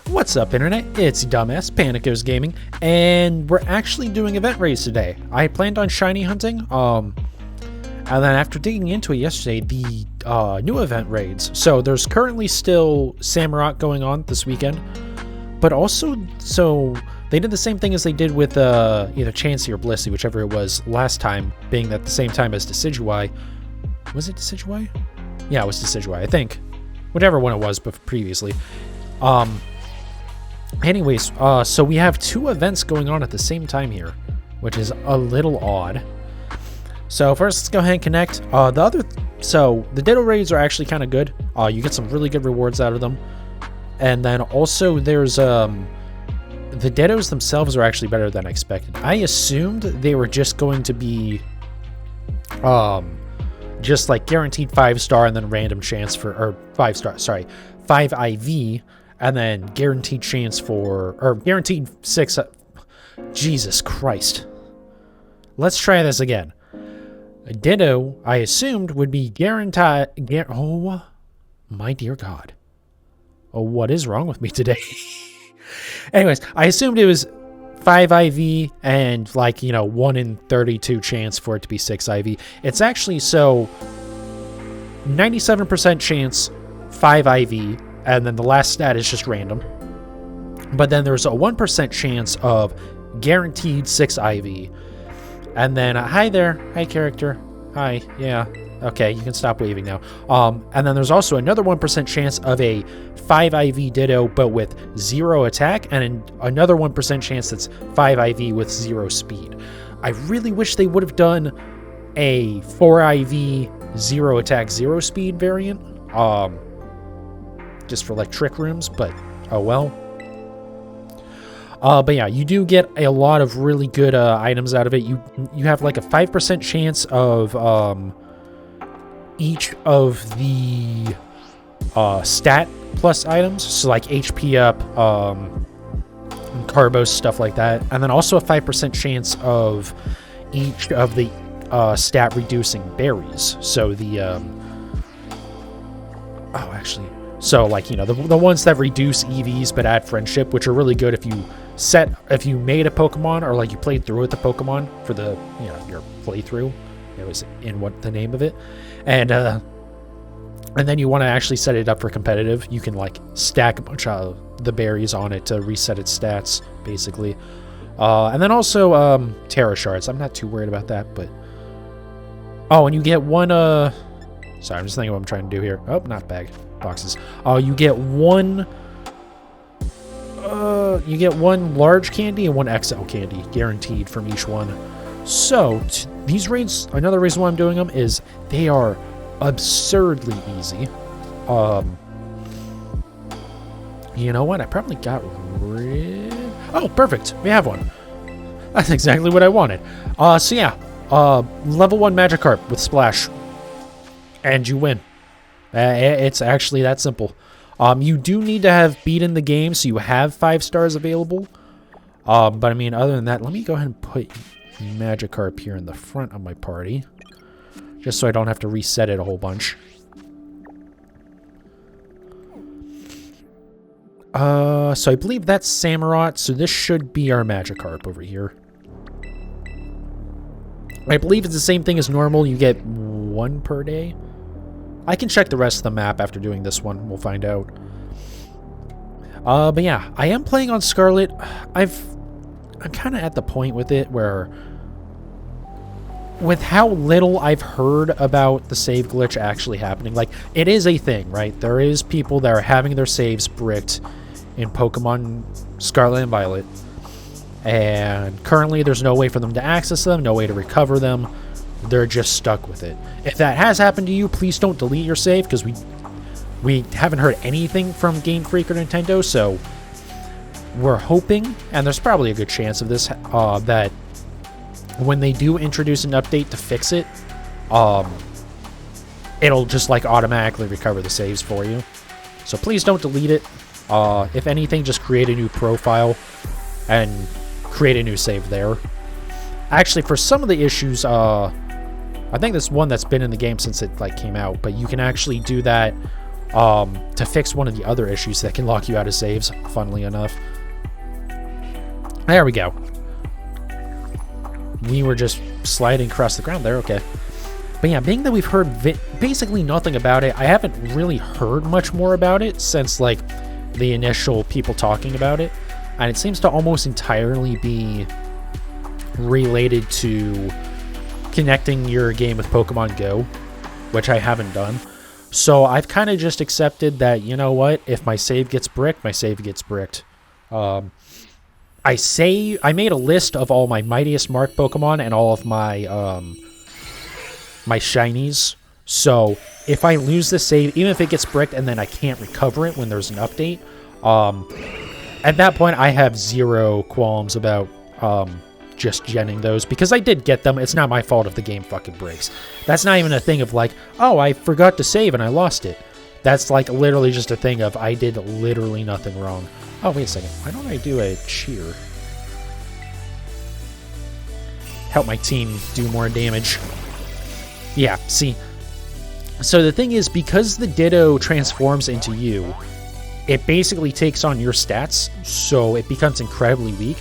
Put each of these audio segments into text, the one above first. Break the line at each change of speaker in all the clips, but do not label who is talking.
What's up, internet? It's dumbass Panicos Gaming, and we're actually doing event raids today. I planned on shiny hunting, and then after digging into it yesterday, the new event raids. So there's currently still Samurott going on this weekend, but also, so they did the same thing as they did with either Chansey or Blissey, whichever it was last time, being at the same time as Decidueye. Was it Decidueye? Yeah, it was Decidueye, I think. Whichever one it was previously. Anyways, so we have two events going on at the same time here, which is a little odd. So first, let's go ahead and connect. So the Ditto raids are actually kind of good. You get some really good rewards out of them. And then also there's, the Dittos themselves are actually better than I expected. I assumed they were just going to be, just like guaranteed 5-star and then random chance for, or 5-star, sorry, 5 IV. And then guaranteed chance for, or guaranteed 6. Jesus Christ. Let's try this again. A Ditto, I assumed, would be guaranteed. Oh, my dear God. Oh, what is wrong with me today? Anyways, I assumed it was 5 IV and, like, 1 in 32 chance for it to be 6 IV. It's actually, so 97% chance 5 IV. And then the last stat is just random. But then there's a 1% chance of guaranteed 6 IV. And then, hi there. Hi, character. Hi. Yeah. Okay, you can stop waving now. And then there's also another 1% chance of a 5 IV Ditto, but with 0 attack. And another 1% chance that's 5 IV with 0 speed. I really wish they would have done a 4 IV, 0 attack, 0 speed variant. Just for like trick rooms, but oh well. But yeah, you do get a lot of really good items out of it. You have like a 5% chance of each of the stat plus items, so like HP up, Carbos, stuff like that, and then also a 5% chance of each of the stat reducing berries. So the So, like, the ones that reduce EVs but add friendship, which are really good if you made a Pokemon or, like, you played through with the Pokemon for the, your playthrough. It was in what the name of it. And then you want to actually set it up for competitive. You can, like, stack a bunch of the berries on it to reset its stats, basically. And then also, Terra Shards. I'm not too worried about that, but... Oh, and you get one, Sorry, I'm just thinking what I'm trying to do here. Oh, not bag. Boxes. You get one large candy and one XL candy guaranteed from each one. So these raids, another reason why I'm doing them is they are absurdly easy. You know what? I probably got rid. Oh, perfect. We have one. That's exactly what I wanted. So yeah, level 1 Magikarp with Splash, and you win. It's actually that simple. You do need to have beaten the game, so you have 5 stars available. But I mean, other than that, let me go ahead and put Magikarp here in the front of my party, just so I don't have to reset it a whole bunch. So I believe that's Samurott, so this should be our Magikarp over here. I believe it's the same thing as normal. You get 1 per day. I can check the rest of the map after doing this one. We'll find out. But yeah, I am playing on Scarlet. I'm kind of at the point with it where, with how little I've heard about the save glitch actually happening, like, it is a thing, right? There is people that are having their saves bricked in Pokemon Scarlet and Violet. And currently there's no way for them to access them, no way to recover them. They're just stuck with it. If that has happened to you, please don't delete your save, because we haven't heard anything from Game Freak or Nintendo, so we're hoping, and there's probably a good chance of this, that when they do introduce an update to fix it, it'll just, like, automatically recover the saves for you. So please don't delete it. If anything, just create a new profile and create a new save there. Actually, for some of the issues, I think there's one that's been in the game since it, like, came out, but you can actually do that to fix one of the other issues that can lock you out of saves, funnily enough. There we go. We were just sliding across the ground there, okay. But yeah, being that we've heard basically nothing about it, I haven't really heard much more about it since, like, the initial people talking about it. And it seems to almost entirely be related to connecting your game with Pokemon Go, which I haven't done. So I've kind of just accepted that, you know what, if my save gets bricked, my save gets bricked. I made a list of all my mightiest marked Pokemon and all of my my shinies. So if I lose the save, even if it gets bricked and then I can't recover it when there's an update, at that point I have zero qualms about just genning those, because I did get them. It's not my fault if the game fucking breaks. That's not even a thing of like, oh, I forgot to save and I lost it. That's like literally just a thing of I did literally nothing wrong. Oh, wait a second. Why don't I do a cheer? Help my team do more damage. Yeah, see. So the thing is, because the Ditto transforms into you, it basically takes on your stats, so it becomes incredibly weak.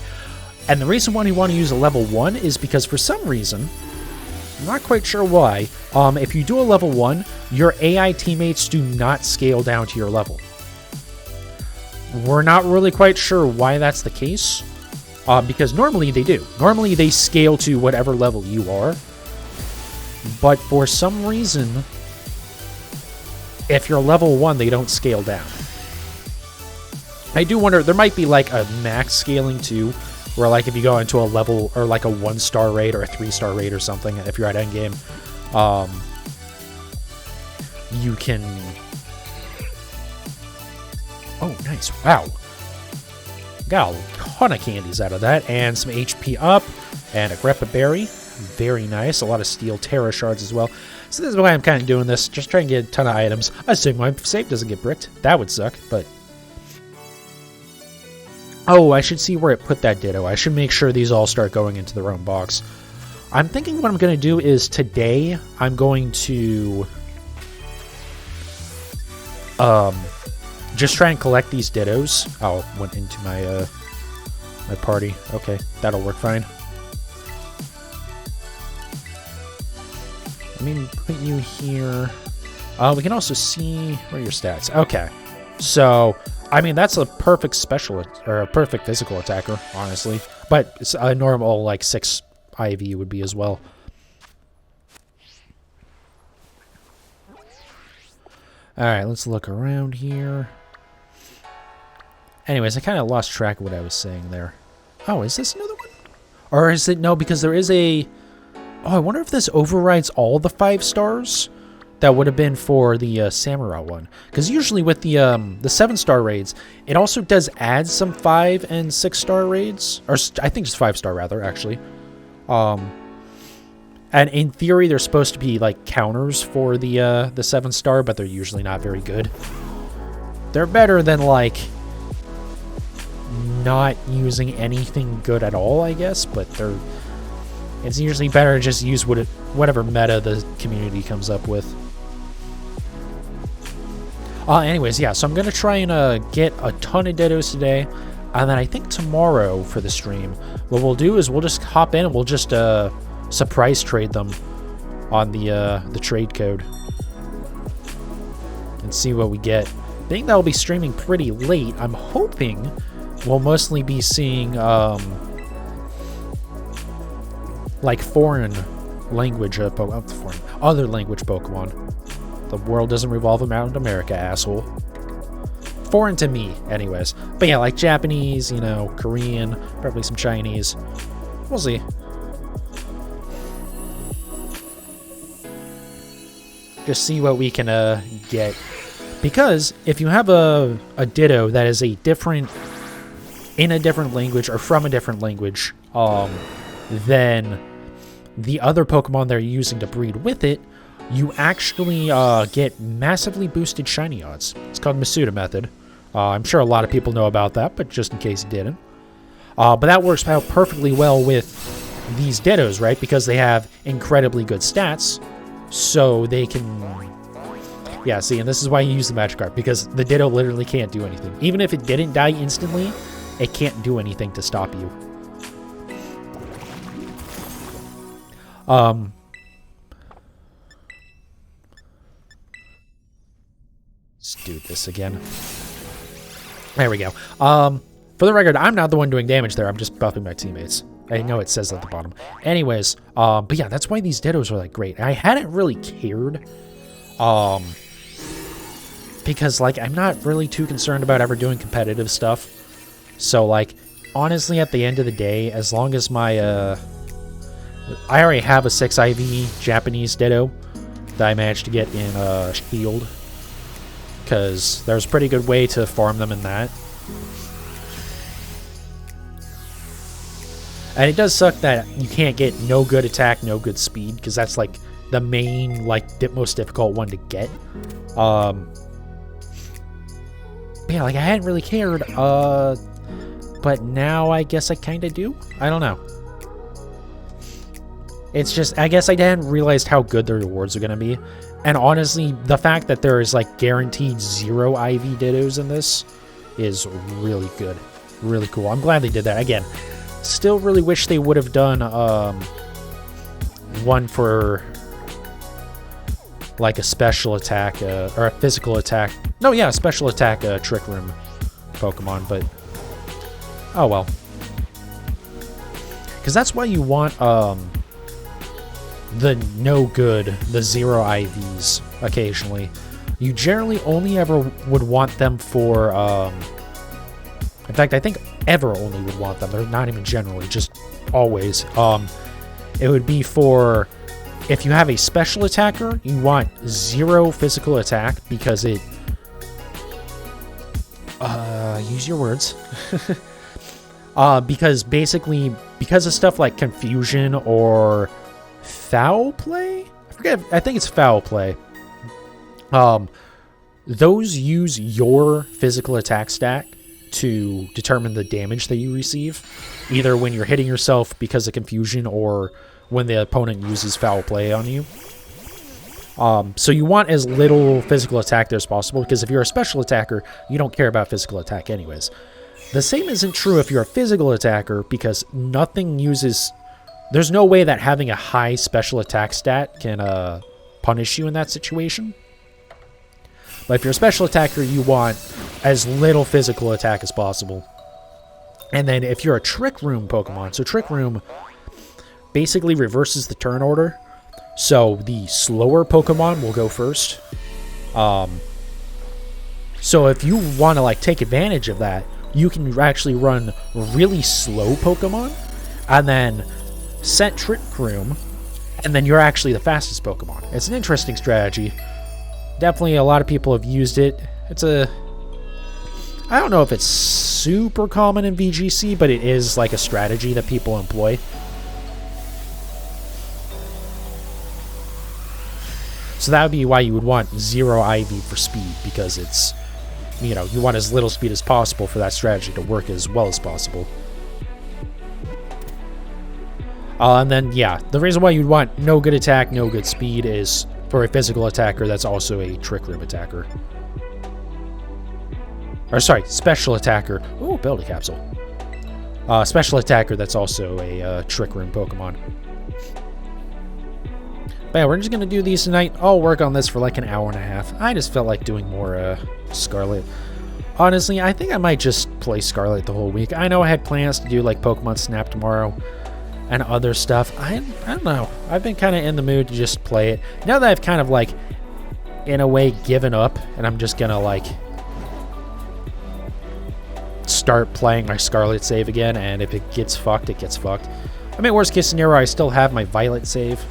And the reason why you want to use a level 1 is because for some reason, I'm not quite sure why, if you do a level 1, your AI teammates do not scale down to your level. We're not really quite sure why that's the case, because normally they do. Normally they scale to whatever level you are, but for some reason, if you're level 1, they don't scale down. I do wonder, there might be like a max scaling too, where like if you go into a level, or like a 1-star raid or a 3-star raid or something, if you're at endgame, you can... Oh, nice. Wow. Got a ton of candies out of that, and some HP up, and a Greppa Berry. Very nice. A lot of Steel Terra Shards as well. So this is why I'm kind of doing this, just trying to get a ton of items. Assuming my save doesn't get bricked. That would suck, but... Oh, I should see where it put that Ditto. I should make sure these all start going into their own box. I'm thinking what I'm going to do is today I'm going to just try and collect these Dittos. Oh, went into my my party. Okay, that'll work fine. Let me put you here. We can also see where are your stats. Okay, so I mean that's a perfect special or a perfect physical attacker, honestly. But it's a normal like 6 IV would be as well. All right, let's look around here. Anyways, I kind of lost track of what I was saying there. Oh, is this another one? Or is it no? Because there is a. Oh, I wonder if this overrides all the 5 stars that would have been for the Samurott one. Because usually with the 7-star raids, it also does add some 5 and 6-star raids, or I think just 5-star rather, actually. And in theory, they're supposed to be like counters for the 7-star, but they're usually not very good. They're better than like not using anything good at all, I guess, but they're. It's usually better to just use whatever meta the community comes up with. Anyways, yeah, so I'm going to try and get a ton of Dittos today. And then I think tomorrow for the stream, what we'll do is we'll just hop in and we'll just surprise trade them on the trade code. And see what we get. Being that I'll be streaming pretty late, I'm hoping we'll mostly be seeing... like foreign language other language Pokemon. The world doesn't revolve around America, asshole. Foreign to me, anyways. But yeah, like Japanese, you know, Korean, probably some Chinese. We'll see. Just see what we can get. Because if you have a Ditto that is in a different language or from a different language, then the other Pokemon they're using to breed with it, you actually get massively boosted shiny odds. It's called Masuda method. I'm sure a lot of people know about that, but just in case you didn't. But that works out perfectly well with these Dittos, right? Because they have incredibly good stats, so they can... Yeah, see, and this is why you use the Magikarp, because the Ditto literally can't do anything. Even if it didn't die instantly, it can't do anything to stop you. Let's do this again. There we go. For the record, I'm not the one doing damage there. I'm just buffing my teammates. I know it says at the bottom. Anyways, but yeah, that's why these Dittos are like great. I hadn't really cared, because like I'm not really too concerned about ever doing competitive stuff. So like, honestly, at the end of the day, as long as my I already have a 6 IV Japanese Ditto that I managed to get in Shield, because there's a pretty good way to farm them in that. And it does suck that you can't get no good attack, no good speed, because that's like the main, like, most difficult one to get. But yeah, like I hadn't really cared, but now I guess I kind of do. I don't know. It's just, I guess I hadn't realized how good the rewards are going to be. And honestly, the fact that there is like guaranteed 0 IV Dittos in this is really good. Really cool. I'm glad they did that. Again, still really wish they would have done one for like a special attack or a physical attack. No, yeah, a special attack Trick Room Pokemon, but oh well. Because that's why you want the no good, the 0 IVs occasionally. You generally only ever would want them for in fact, I think ever only would want them. They're not even generally, just always. It would be for if you have a special attacker, you want 0 physical attack because it use your words. Because basically, because of stuff like confusion or foul play? I forget, I think it's foul play. Those use your physical attack stack to determine the damage that you receive, either when you're hitting yourself because of confusion or when the opponent uses foul play on you. So you want as little physical attack there as possible, because if you're a special attacker, you don't care about physical attack anyways. The same isn't true if you're a physical attacker, because nothing uses... There's no way that having a high special attack stat can punish you in that situation. But if you're a special attacker, you want as little physical attack as possible. And then if you're a Trick Room Pokemon, so Trick Room basically reverses the turn order. So the slower Pokemon will go first. So if you want to like take advantage of that, you can actually run really slow Pokemon and then set Trick Room, and then you're actually the fastest Pokemon. It's an interesting strategy. Definitely a lot of people have used it. It's a... I don't know if it's super common in VGC, but it is like a strategy that people employ. So that would be why you would want 0 IV for speed, because it's, you know, you want as little speed as possible for that strategy to work as well as possible. And then, yeah, the reason why you'd want no good attack, no good speed is for a physical attacker that's also a Trick Room attacker. Or, sorry, special attacker. Ooh, Ability Capsule. Special attacker that's also a Trick Room Pokemon. But yeah, we're just going to do these tonight. I'll work on this for like an hour and a half. I just felt like doing more Scarlet. Honestly, I think I might just play Scarlet the whole week. I know I had plans to do like Pokemon Snap tomorrow and other stuff. I don't know. I've been kind of in the mood to just play it. Now that I've kind of like, in a way, given up, and I'm just going to like start playing my Scarlet save again, and if it gets fucked, it gets fucked. I mean, worst case scenario, I still have my Violet save.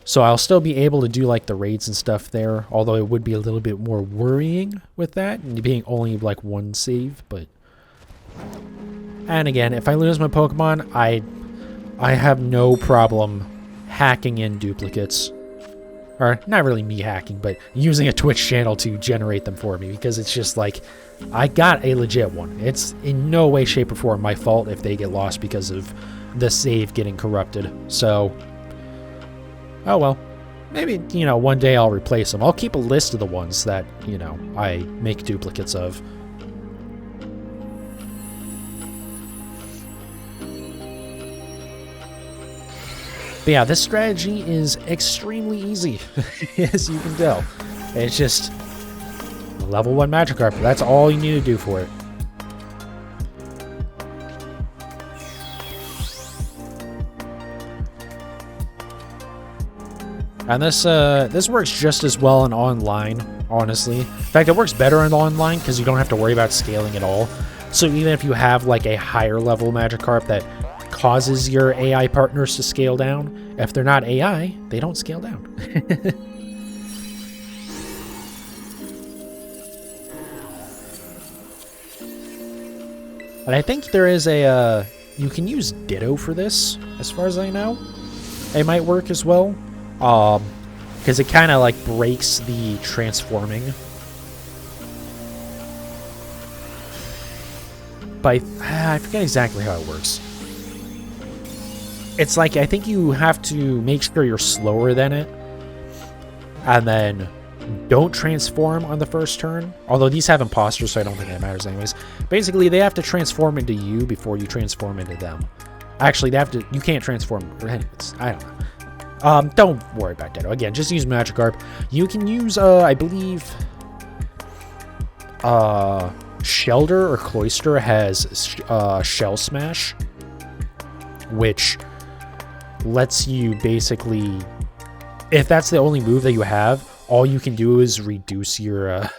So I'll still be able to do like the raids and stuff there, although it would be a little bit more worrying with that, and being only like one save, but... And again, if I lose my Pokemon, I have no problem hacking in duplicates. Or, not really me hacking, but using a Twitch channel to generate them for me, because it's just like, I got a legit one. It's in no way, shape, or form my fault if they get lost because of the save getting corrupted. So, oh well. Maybe, you know, one day I'll replace them. I'll keep a list of the ones that, you know, I make duplicates of. But yeah, this strategy is extremely easy, as you can tell. It's just a level 1 Magikarp. That's all you need to do for it. And this works just as well in online, honestly. In fact, it works better in online because you don't have to worry about scaling at all. So even if you have like a higher level Magikarp that causes your AI partners to scale down, if they're not AI, they don't scale down. And I think there is a, you can use Ditto for this, as far as I know. It might work as well. Because it kind of like breaks the transforming. But I forget exactly how it works. It's like, I think you have to make sure you're slower than it. And then don't transform on the first turn. Although these have imposters, so I don't think that matters anyways. Basically, they have to transform into you before you transform into them. Actually, they have to, you can't transform. I don't know. Don't worry about Ditto. Again, just use Magikarp. You can use, I believe, Shelter or Cloyster has Shell Smash, which lets you basically, if that's the only move that you have, all you can do is reduce your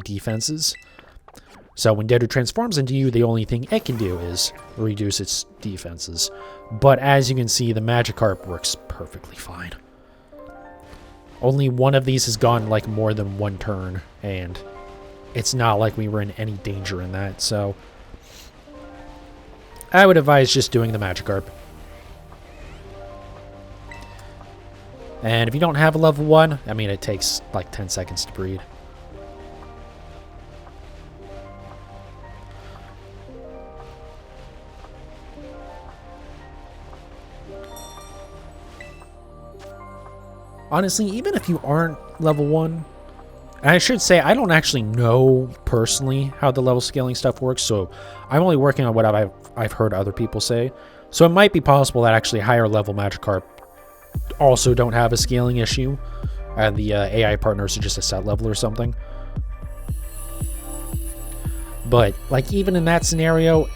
defenses. So when Ditto transforms into you, the only thing it can do is reduce its defenses. But as you can see, the Magikarp works perfectly fine. Only one of these has gone like more than one turn, and it's not like we were in any danger in that, so I would advise just doing the Magikarp. And if you don't have a level 1, I mean, it takes like 10 seconds to breed. Honestly, even if you aren't level 1, and I should say, I don't actually know personally how the level scaling stuff works, so I'm only working on what I've heard other people say. So it might be possible that actually higher level Magikarp also don't have a scaling issue, and the AI partners are just a set level or something. But, like, even in that scenario,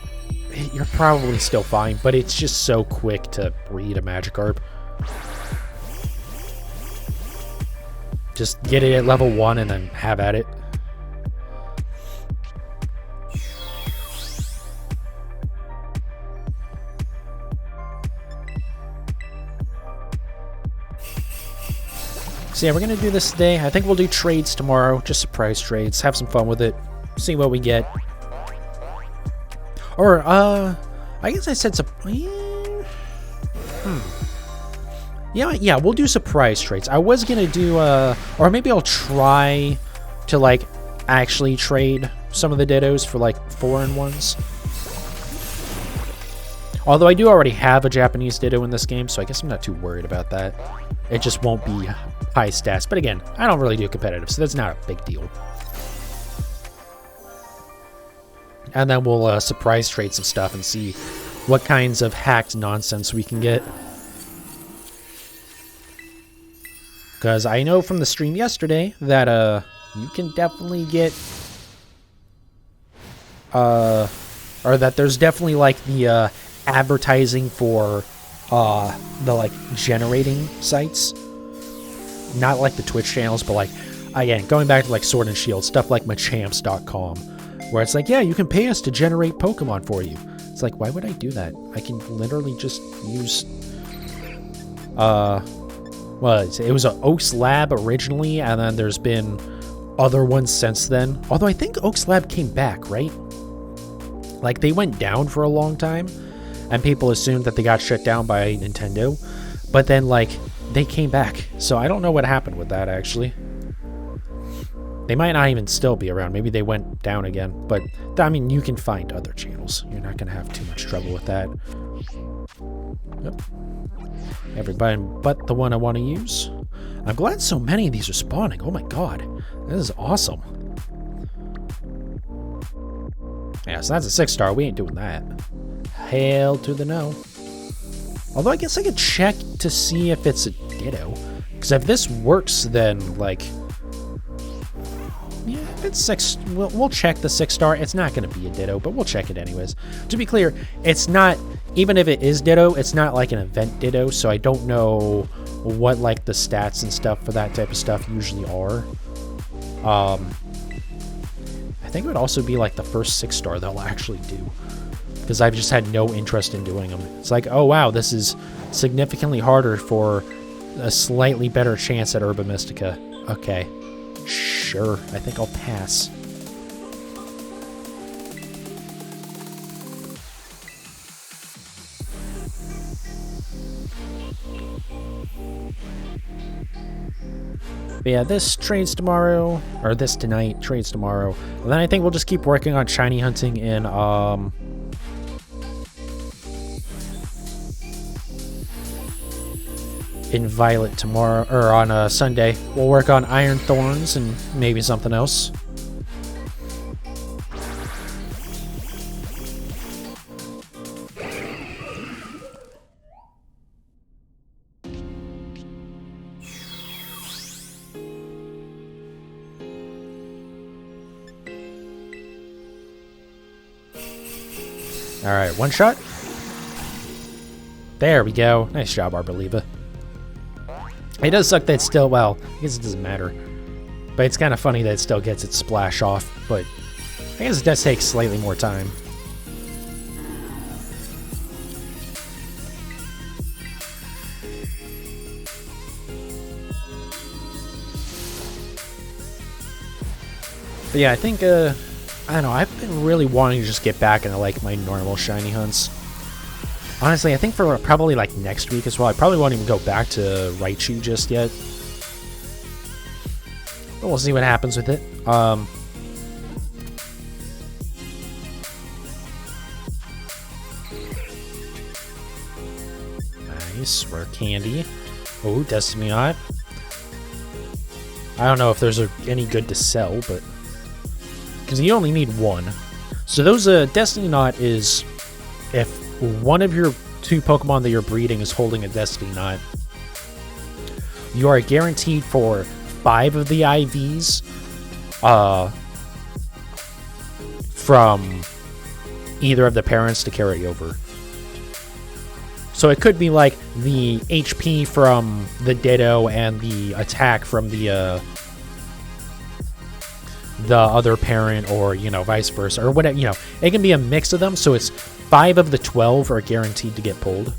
you're probably still fine, but it's just so quick to breed a Magikarp. Just get it at level 1 and then have at it. So yeah, we're going to do this today. I think we'll do trades tomorrow. Just surprise trades. Have some fun with it. See what we get. Or, I guess I said Yeah, we'll do surprise trades. I was gonna do, or maybe I'll try to, like, actually trade some of the Dittos for, like, foreign ones. Although I do already have a Japanese Ditto in this game, so I guess I'm not too worried about that. It just won't be high stats. But again, I don't really do competitive, so that's not a big deal. And then we'll surprise trade some stuff and see what kinds of hacked nonsense we can get. Because I know from the stream yesterday that you can definitely get or that there's definitely like the advertising for the like generating sites, not like the Twitch channels, but like, again, going back to like Sword and Shield, stuff like machamps.com, where it's like, yeah, you can pay us to generate Pokemon for you. It's like, why would I do that? I can literally just use well, it was an Oaks Lab originally, and then there's been other ones since then. Although I think Oaks Lab came back, right? Like, they went down for a long time, and people assumed that they got shut down by Nintendo. But then, like, they came back. So I don't know what happened with that, actually. They might not even still be around. Maybe they went down again. But, I mean, you can find other channels. You're not going to have too much trouble with that. Yep. Everybody but the one I want to use. I'm glad so many of these are spawning. Oh my god. This is awesome. Yeah, so that's a 6-star. We ain't doing that. Hell to the no. Although I guess I could check to see if it's a Ditto. Because if this works, then, like... Yeah, if it's 6... We'll check the 6-star. It's not going to be a Ditto, but we'll check it anyways. To be clear, it's not... Even if it is Ditto, it's not like an event Ditto, so I don't know what, like, the stats and stuff for that type of stuff usually are. I think it would also be, like, the first 6-star they'll actually do. Because I've just had no interest in doing them. It's like, oh wow, this is significantly harder for a slightly better chance at Herba Mystica. Okay, sure, I think I'll pass. But yeah, this trades tomorrow, or this tonight trades tomorrow. And then I think we'll just keep working on shiny hunting in Violet tomorrow, or on Sunday. We'll work on Iron Thorns and maybe something else. Alright, one shot. There we go. Nice job, Arboliva. It does suck that it's still, well, I guess it doesn't matter. But it's kind of funny that it still gets its splash off, but I guess it does take slightly more time. But yeah, I think, I don't know, I've been really wanting to just get back into, like, my normal shiny hunts. Honestly, I think for probably, like, next week as well, I probably won't even go back to Raichu just yet. But we'll see what happens with it. Nice, rare candy. Oh, Destiny Knot. I don't know if there's any good to sell, but... Because you only need one. So those, Destiny Knot is... If one of your 2 Pokemon that you're breeding is holding a Destiny Knot, you are guaranteed for 5 of the IVs from either of the parents to carry over. So it could be like the HP from the Ditto and the attack from the other parent, or, you know, vice versa, or whatever, you know. It can be a mix of them, so it's 5 of the 12 are guaranteed to get pulled.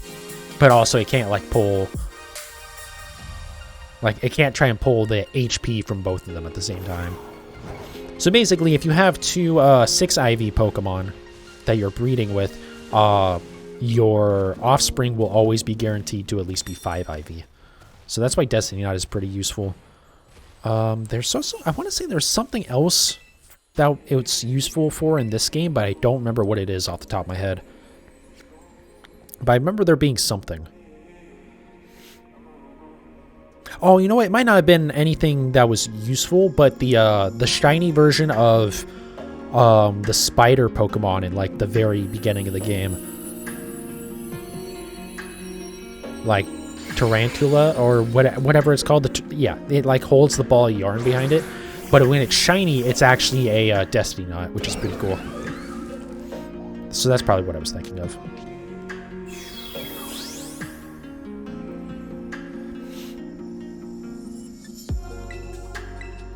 But also it can't, like, pull... Like, it can't try and pull the HP from both of them at the same time. So basically, if you have 2 6 IV Pokemon that you're breeding with, your offspring will always be guaranteed to at least be 5 IV. So that's why Destiny Knot is pretty useful. There's also, I want to say there's something else that it's useful for in this game, but I don't remember what it is off the top of my head. But I remember there being something. Oh, you know what? It might not have been anything that was useful, but the shiny version of the spider Pokemon in, like, the very beginning of the game, like Tarantula or whatever it's called. Yeah, it, like, holds the ball of yarn behind it, but when it's shiny, it's actually a Destiny Knot, which is pretty cool. So that's probably what I was thinking of.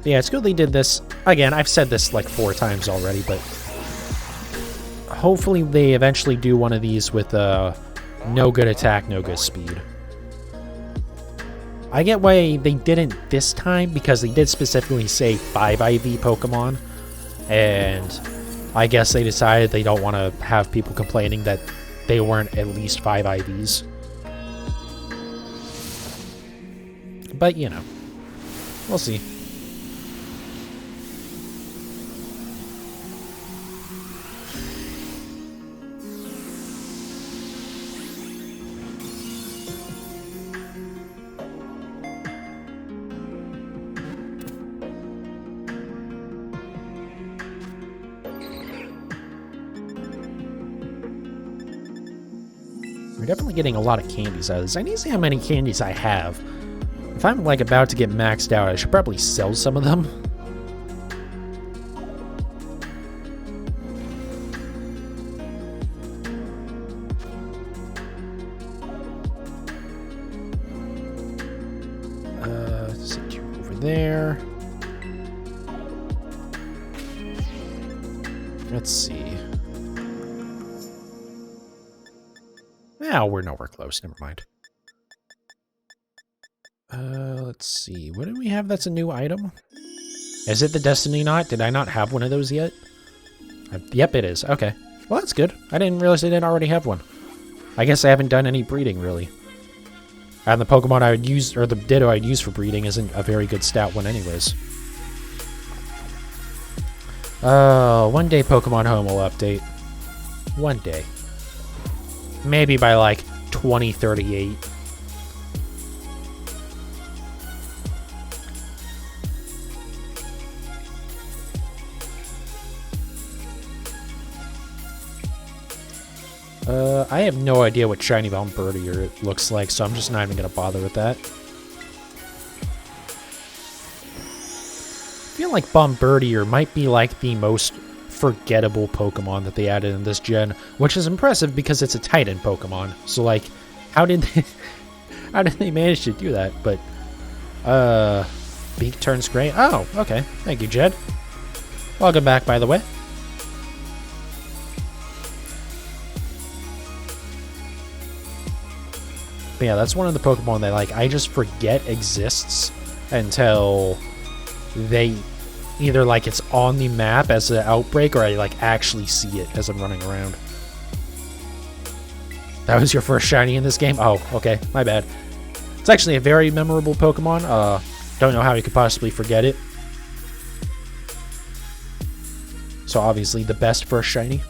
Yeah, it's good they did this. Again, I've said this like 4 times already, but hopefully they eventually do one of these with no good attack, no good speed. I get why they didn't this time, because they did specifically say 5 IV Pokemon, and I guess they decided they don't want to have people complaining that they weren't at least 5 IVs. But, you know, we'll see. We're definitely getting a lot of candies out of this. I need to see how many candies I have. If I'm, like, about to get maxed out, I should probably sell some of them. Set you over there. Let's see. Oh, we're nowhere close. Never mind. Let's see. What do we have that's a new item? Is it the Destiny Knot? Did I not have one of those yet? Yep, it is. Okay. Well, that's good. I didn't realize I didn't already have one. I guess I haven't done any breeding, really. And the Pokemon I would use, or the Ditto I'd use for breeding isn't a very good stat one anyways. One day Pokemon Home will update. One day. Maybe by, like, 2038. I have no idea what Shiny Bombirdier looks like, so I'm just not even going to bother with that. I feel like Bombirdier might be like the most forgettable Pokemon that they added in this gen, which is impressive because it's a Titan Pokemon. So, like, how did they manage to do that? But, Beak turns gray. Oh, okay. Thank you, Jed. Welcome back, by the way. But yeah, that's one of the Pokemon that, like, I just forget exists until they either, like, it's on the map as an outbreak or I, like, actually see it as I'm running around. That was your first shiny in this game? Oh, okay. My bad. It's actually a very memorable Pokemon. Don't know how you could possibly forget it. So obviously the best first shiny.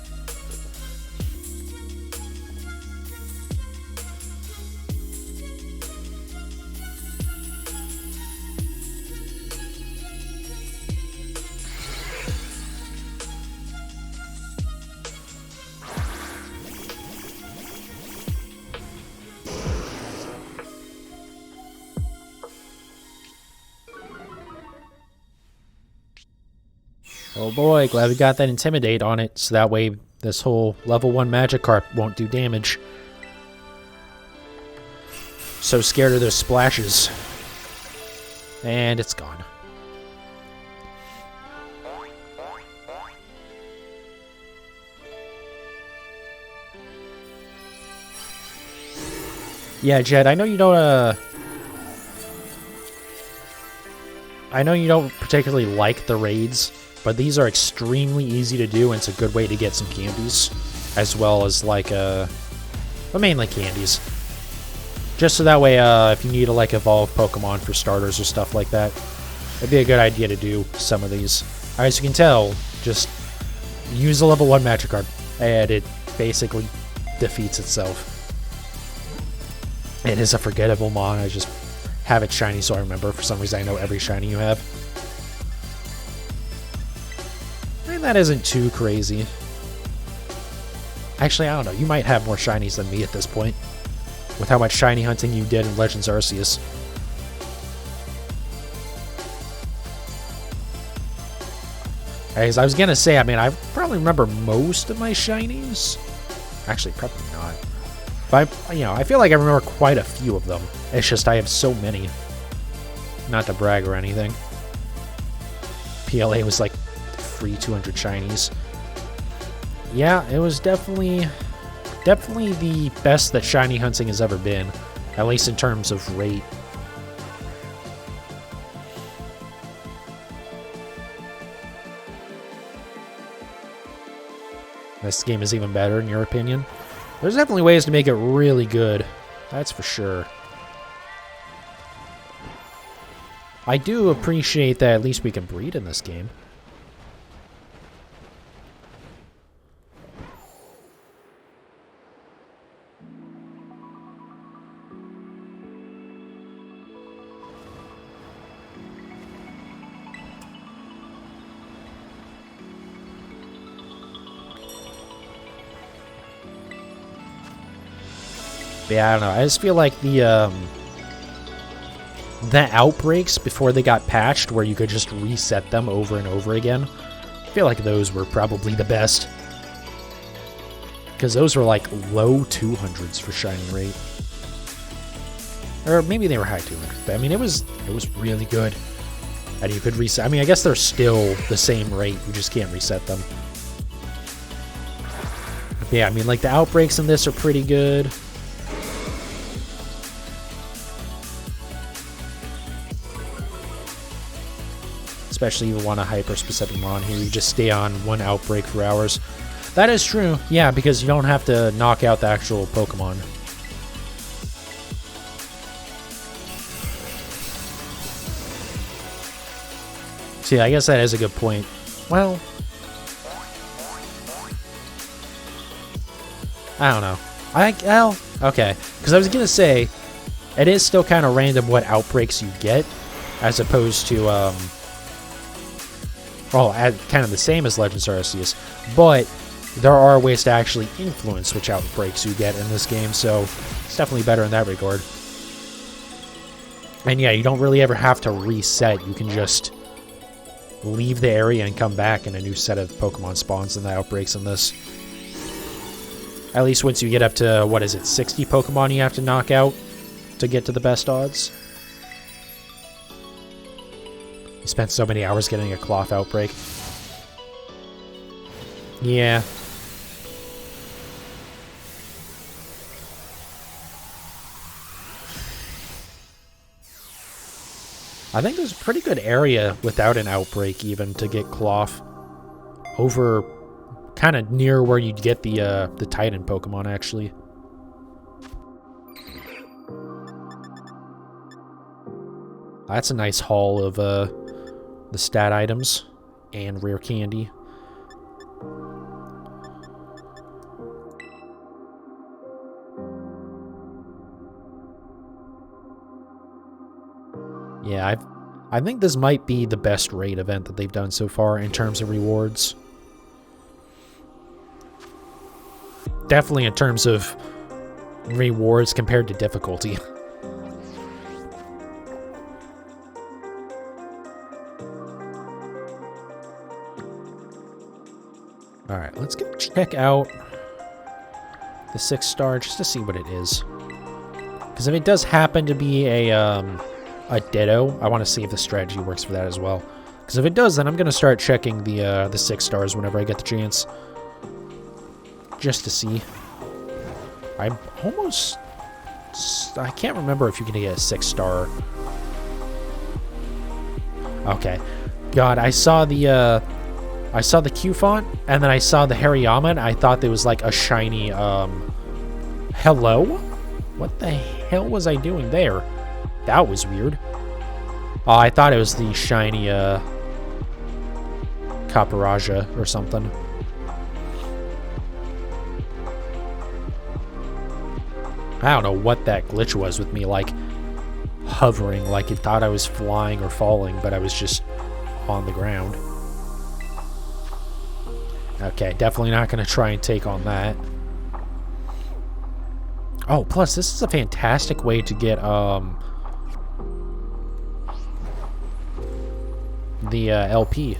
Oh boy, glad we got that Intimidate on it, so that way this whole level 1 Magikarp won't do damage. So scared of those splashes. And it's gone. Yeah, Jed, I know you don't, I know you don't particularly like the raids, but these are extremely easy to do, and it's a good way to get some candies, as well as, like, but mainly candies. Just so that way, if you need to, like, evolve Pokemon for starters or stuff like that, it'd be a good idea to do some of these. As you can tell, just use a level 1 Magikarp, and it basically defeats itself. It is a forgettable mon, I just have it shiny so I remember. For some reason I know every shiny you have. And that isn't too crazy. Actually, I don't know. You might have more shinies than me at this point, with how much shiny hunting you did in Legends Arceus. As I was gonna say, I mean, I probably remember most of my shinies. Actually, probably not. But, you know, I feel like I remember quite a few of them. It's just I have so many. Not to brag or anything. PLA was like free 200 shinies. Yeah, it was definitely the best that shiny hunting has ever been, at least in terms of rate. This game is even better in your opinion? There's definitely ways to make it really good, that's for sure. I do appreciate that at least we can breed in this game. But yeah, I don't know. I just feel like the outbreaks before they got patched, where you could just reset them over and over again, I feel like those were probably the best. Because those were like low 200s for shining rate. Or maybe they were high 200s, but I mean, it was really good. And you could reset. I mean, I guess they're still the same rate, you just can't reset them. But yeah, I mean, like the outbreaks in this are pretty good. Especially if you want a hyper-specific mon here, you just stay on one outbreak for hours. That is true, yeah, because you don't have to knock out the actual Pokemon. See, I guess that is a good point. Well, I don't know. Well, okay, because I was gonna say, it is still kind of random what outbreaks you get, as opposed to, well, kind of the same as Legends Arceus, but there are ways to actually influence which outbreaks you get in this game, so it's definitely better in that regard. And yeah, you don't really ever have to reset. You can just leave the area and come back, and a new set of Pokemon spawns and the outbreaks in this. At least once you get up to, what is it, 60 Pokemon you have to knock out to get to the best odds. You spent so many hours getting a cloth outbreak. Yeah. I think there's a pretty good area without an outbreak even to get cloth. Over kind of near where you'd get the Titan Pokemon, actually. That's a nice haul of the stat items and rare candy. Yeah, I think this might be the best raid event that they've done so far in terms of rewards. Definitely in terms of rewards compared to difficulty. Alright, let's go check out the 6-star just to see what it is. Because if it does happen to be a Ditto, I want to see if the strategy works for that as well. Because if it does, then I'm going to start checking the 6 stars whenever I get the chance. Just to see. I can't remember if you can get a 6-star. Okay. God, I saw the Q font, and then I saw the Hariyama, and I thought there was like a shiny, hello? What the hell was I doing there? That was weird. Oh, I thought it was the shiny, Caparaja or something. I don't know what that glitch was with me, like, hovering, like it thought I was flying or falling, but I was just on the ground. Okay, definitely not going to try and take on that. Oh, plus, this is a fantastic way to get, the, LP.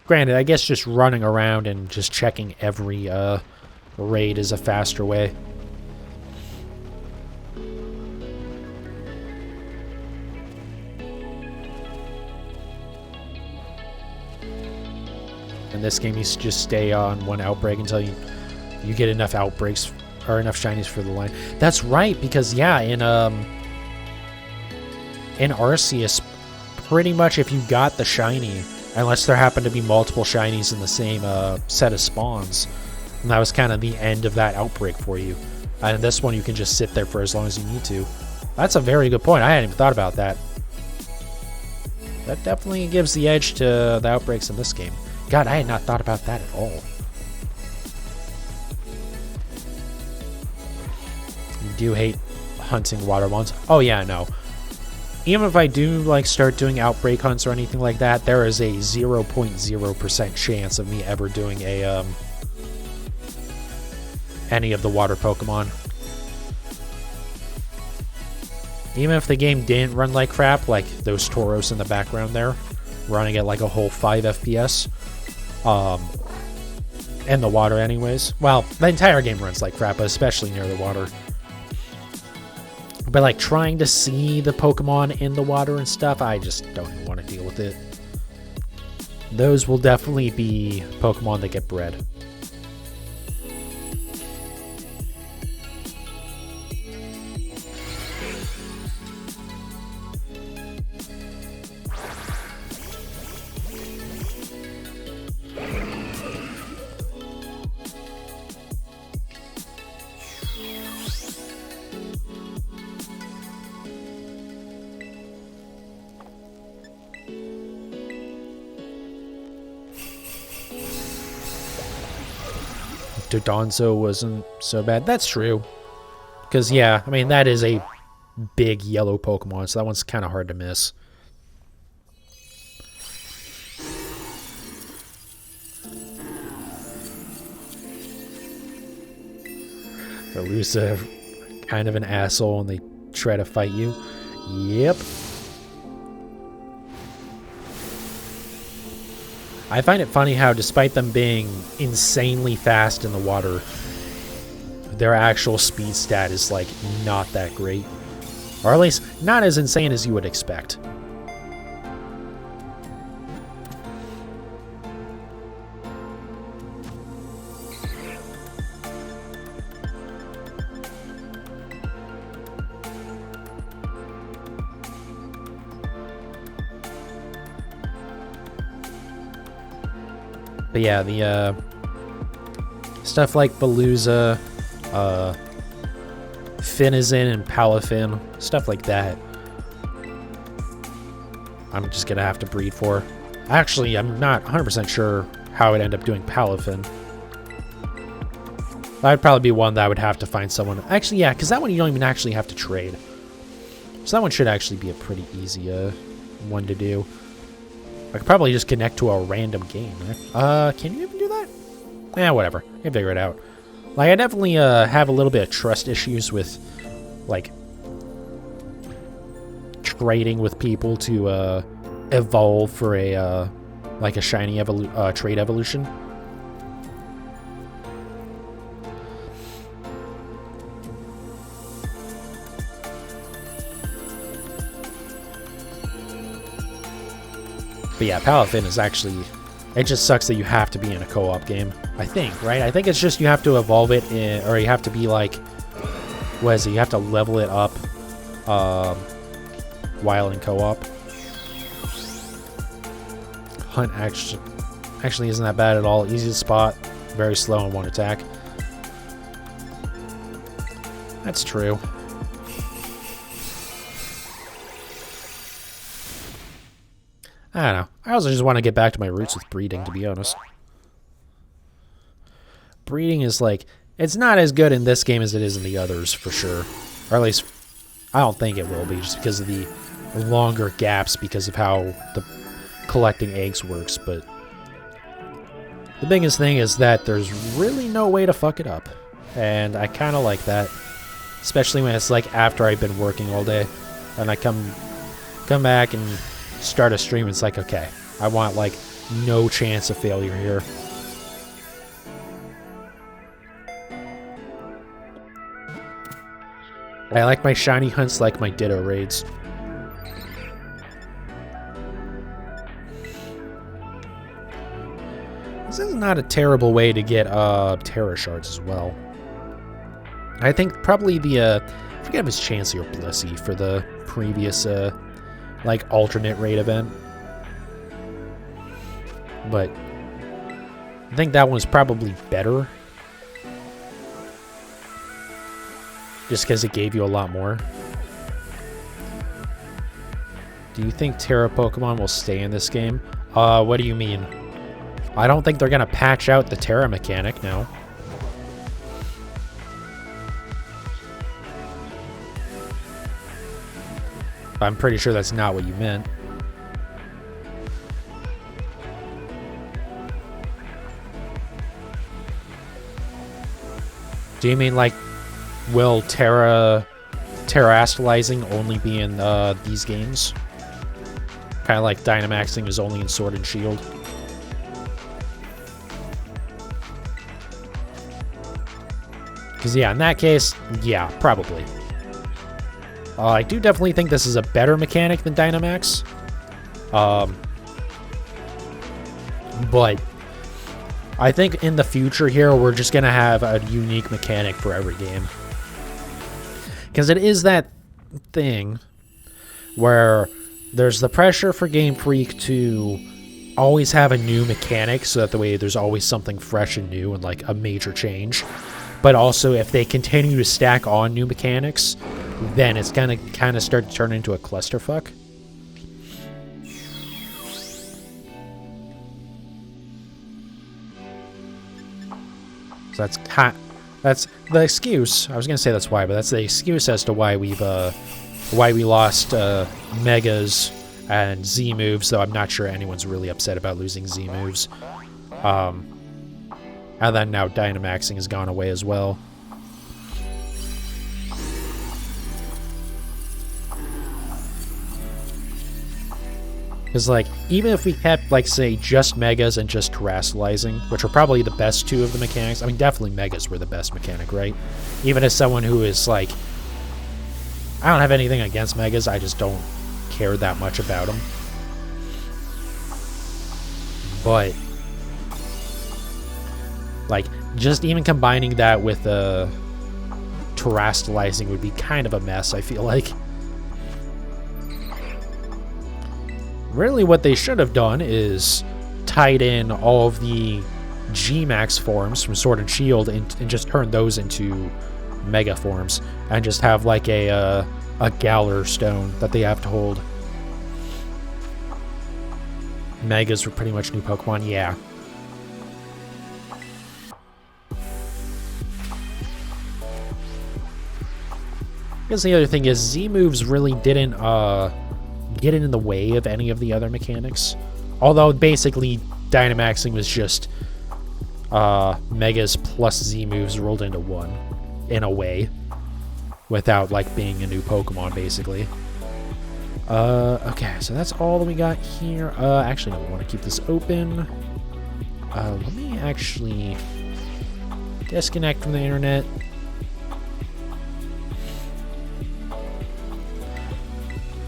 Granted, I guess just running around and just checking every, raid is a faster way. In this game, you just stay on one outbreak until you get enough outbreaks or enough shinies for the line. That's right, because yeah, in Arceus, pretty much if you got the shiny, unless there happened to be multiple shinies in the same set of spawns, and that was kind of the end of that outbreak for you. And this one, you can just sit there for as long as you need to. That's a very good point. I hadn't even thought about that. That definitely gives the edge to the outbreaks in this game. God, I had not thought about that at all. You do hate hunting water ones. Oh yeah, no. Even if I do like start doing outbreak hunts or anything like that, there is a 0.0% chance of me ever doing a any of the water Pokemon. Even if the game didn't run like crap, like those Tauros in the background there, running at like a whole 5 FPS. In the water anyways. Well, the entire game runs like crap, but especially near the water. But like trying to see the Pokemon in the water and stuff, I just don't even want to deal with it. Those will definitely be Pokemon that get bred. Dodonzo wasn't so bad. That's true. Because, yeah, I mean, that is a big yellow Pokemon, so that one's kind of hard to miss. Elusive, kind of an asshole, and they try to fight you. Yep. I find it funny how, despite them being insanely fast in the water, their actual speed stat is, like, not that great. Or at least, not as insane as you would expect. But yeah, the stuff like Veluza, Finizen and Palafin, stuff like that, I'm just gonna have to breed for. Actually, I'm not 100% sure how I'd end up doing Palafin. That'd probably be one that I would have to find someone. Actually, yeah, because that one you don't even actually have to trade. So that one should actually be a pretty easy one to do. I could probably just connect to a random game, right? Can you even do that? Yeah, whatever. You can figure it out. Like, I definitely have a little bit of trust issues with, like, trading with people to evolve for a, like, a shiny trait evolution. But yeah, Palafin is actually... It just sucks that you have to be in a co-op game. I think, right? I think it's just you have to evolve it, or you have to be like... What is it? You have to level it up while in co-op. Hunt actually isn't that bad at all. Easy to spot. Very slow in one attack. That's true. I don't know. I also just want to get back to my roots with breeding, to be honest. Breeding is like... It's not as good in this game as it is in the others, for sure. Or at least, I don't think it will be, just because of the longer gaps, because of how the collecting eggs works, but... The biggest thing is that there's really no way to fuck it up. And I kind of like that. Especially when it's like after I've been working all day. And I come back and... start a stream, it's like, okay, I want like no chance of failure here. I like my shiny hunts like my Ditto raids. This is not a terrible way to get Terra Shards as well. I think probably the I forget if it's Chansey or Blissey for the previous like alternate raid event, but I think that one's probably better just because it gave you a lot more. Do you think Terra Pokemon will stay in this game? What do you mean? I don't think they're gonna patch out the Terra mechanic now. I'm pretty sure that's not what you meant. Do you mean like, will terrestrializing only be in these games? Kind of like Dynamaxing is only in Sword and Shield. Because yeah, in that case, yeah, probably. I do definitely think this is a better mechanic than Dynamax. But I think in the future here, we're just going to have a unique mechanic for every game. Because it is that thing where there's the pressure for Game Freak to always have a new mechanic, so that the way there's always something fresh and new and like a major change. But also, if they continue to stack on new mechanics, then it's gonna kind of start to turn into a clusterfuck. So that's the excuse. I was gonna say that's why, but that's the excuse as to why we lost Megas and Z moves. Though I'm not sure anyone's really upset about losing Z moves. And then now Dynamaxing has gone away as well. Because, like, even if we kept, like, say, just Megas and just Terrestrializing, which are probably the best two of the mechanics. I mean, definitely Megas were the best mechanic, right? Even as someone who is, like... I don't have anything against Megas, I just don't care that much about them. But... like, just even combining that with Terrestrializing would be kind of a mess, I feel like. Really, what they should have done is tied in all of the G-Max forms from Sword and Shield and just turn those into Mega forms. And just have, like, a Galar Stone that they have to hold. Megas were pretty much new Pokemon, yeah. I guess the other thing is Z moves really didn't get in the way of any of the other mechanics. Although basically Dynamaxing was just Megas plus Z moves rolled into one, in a way, without like being a new Pokemon basically. Okay, so that's all that we got here. Actually, no, we want to keep this open. Let me actually disconnect from the internet.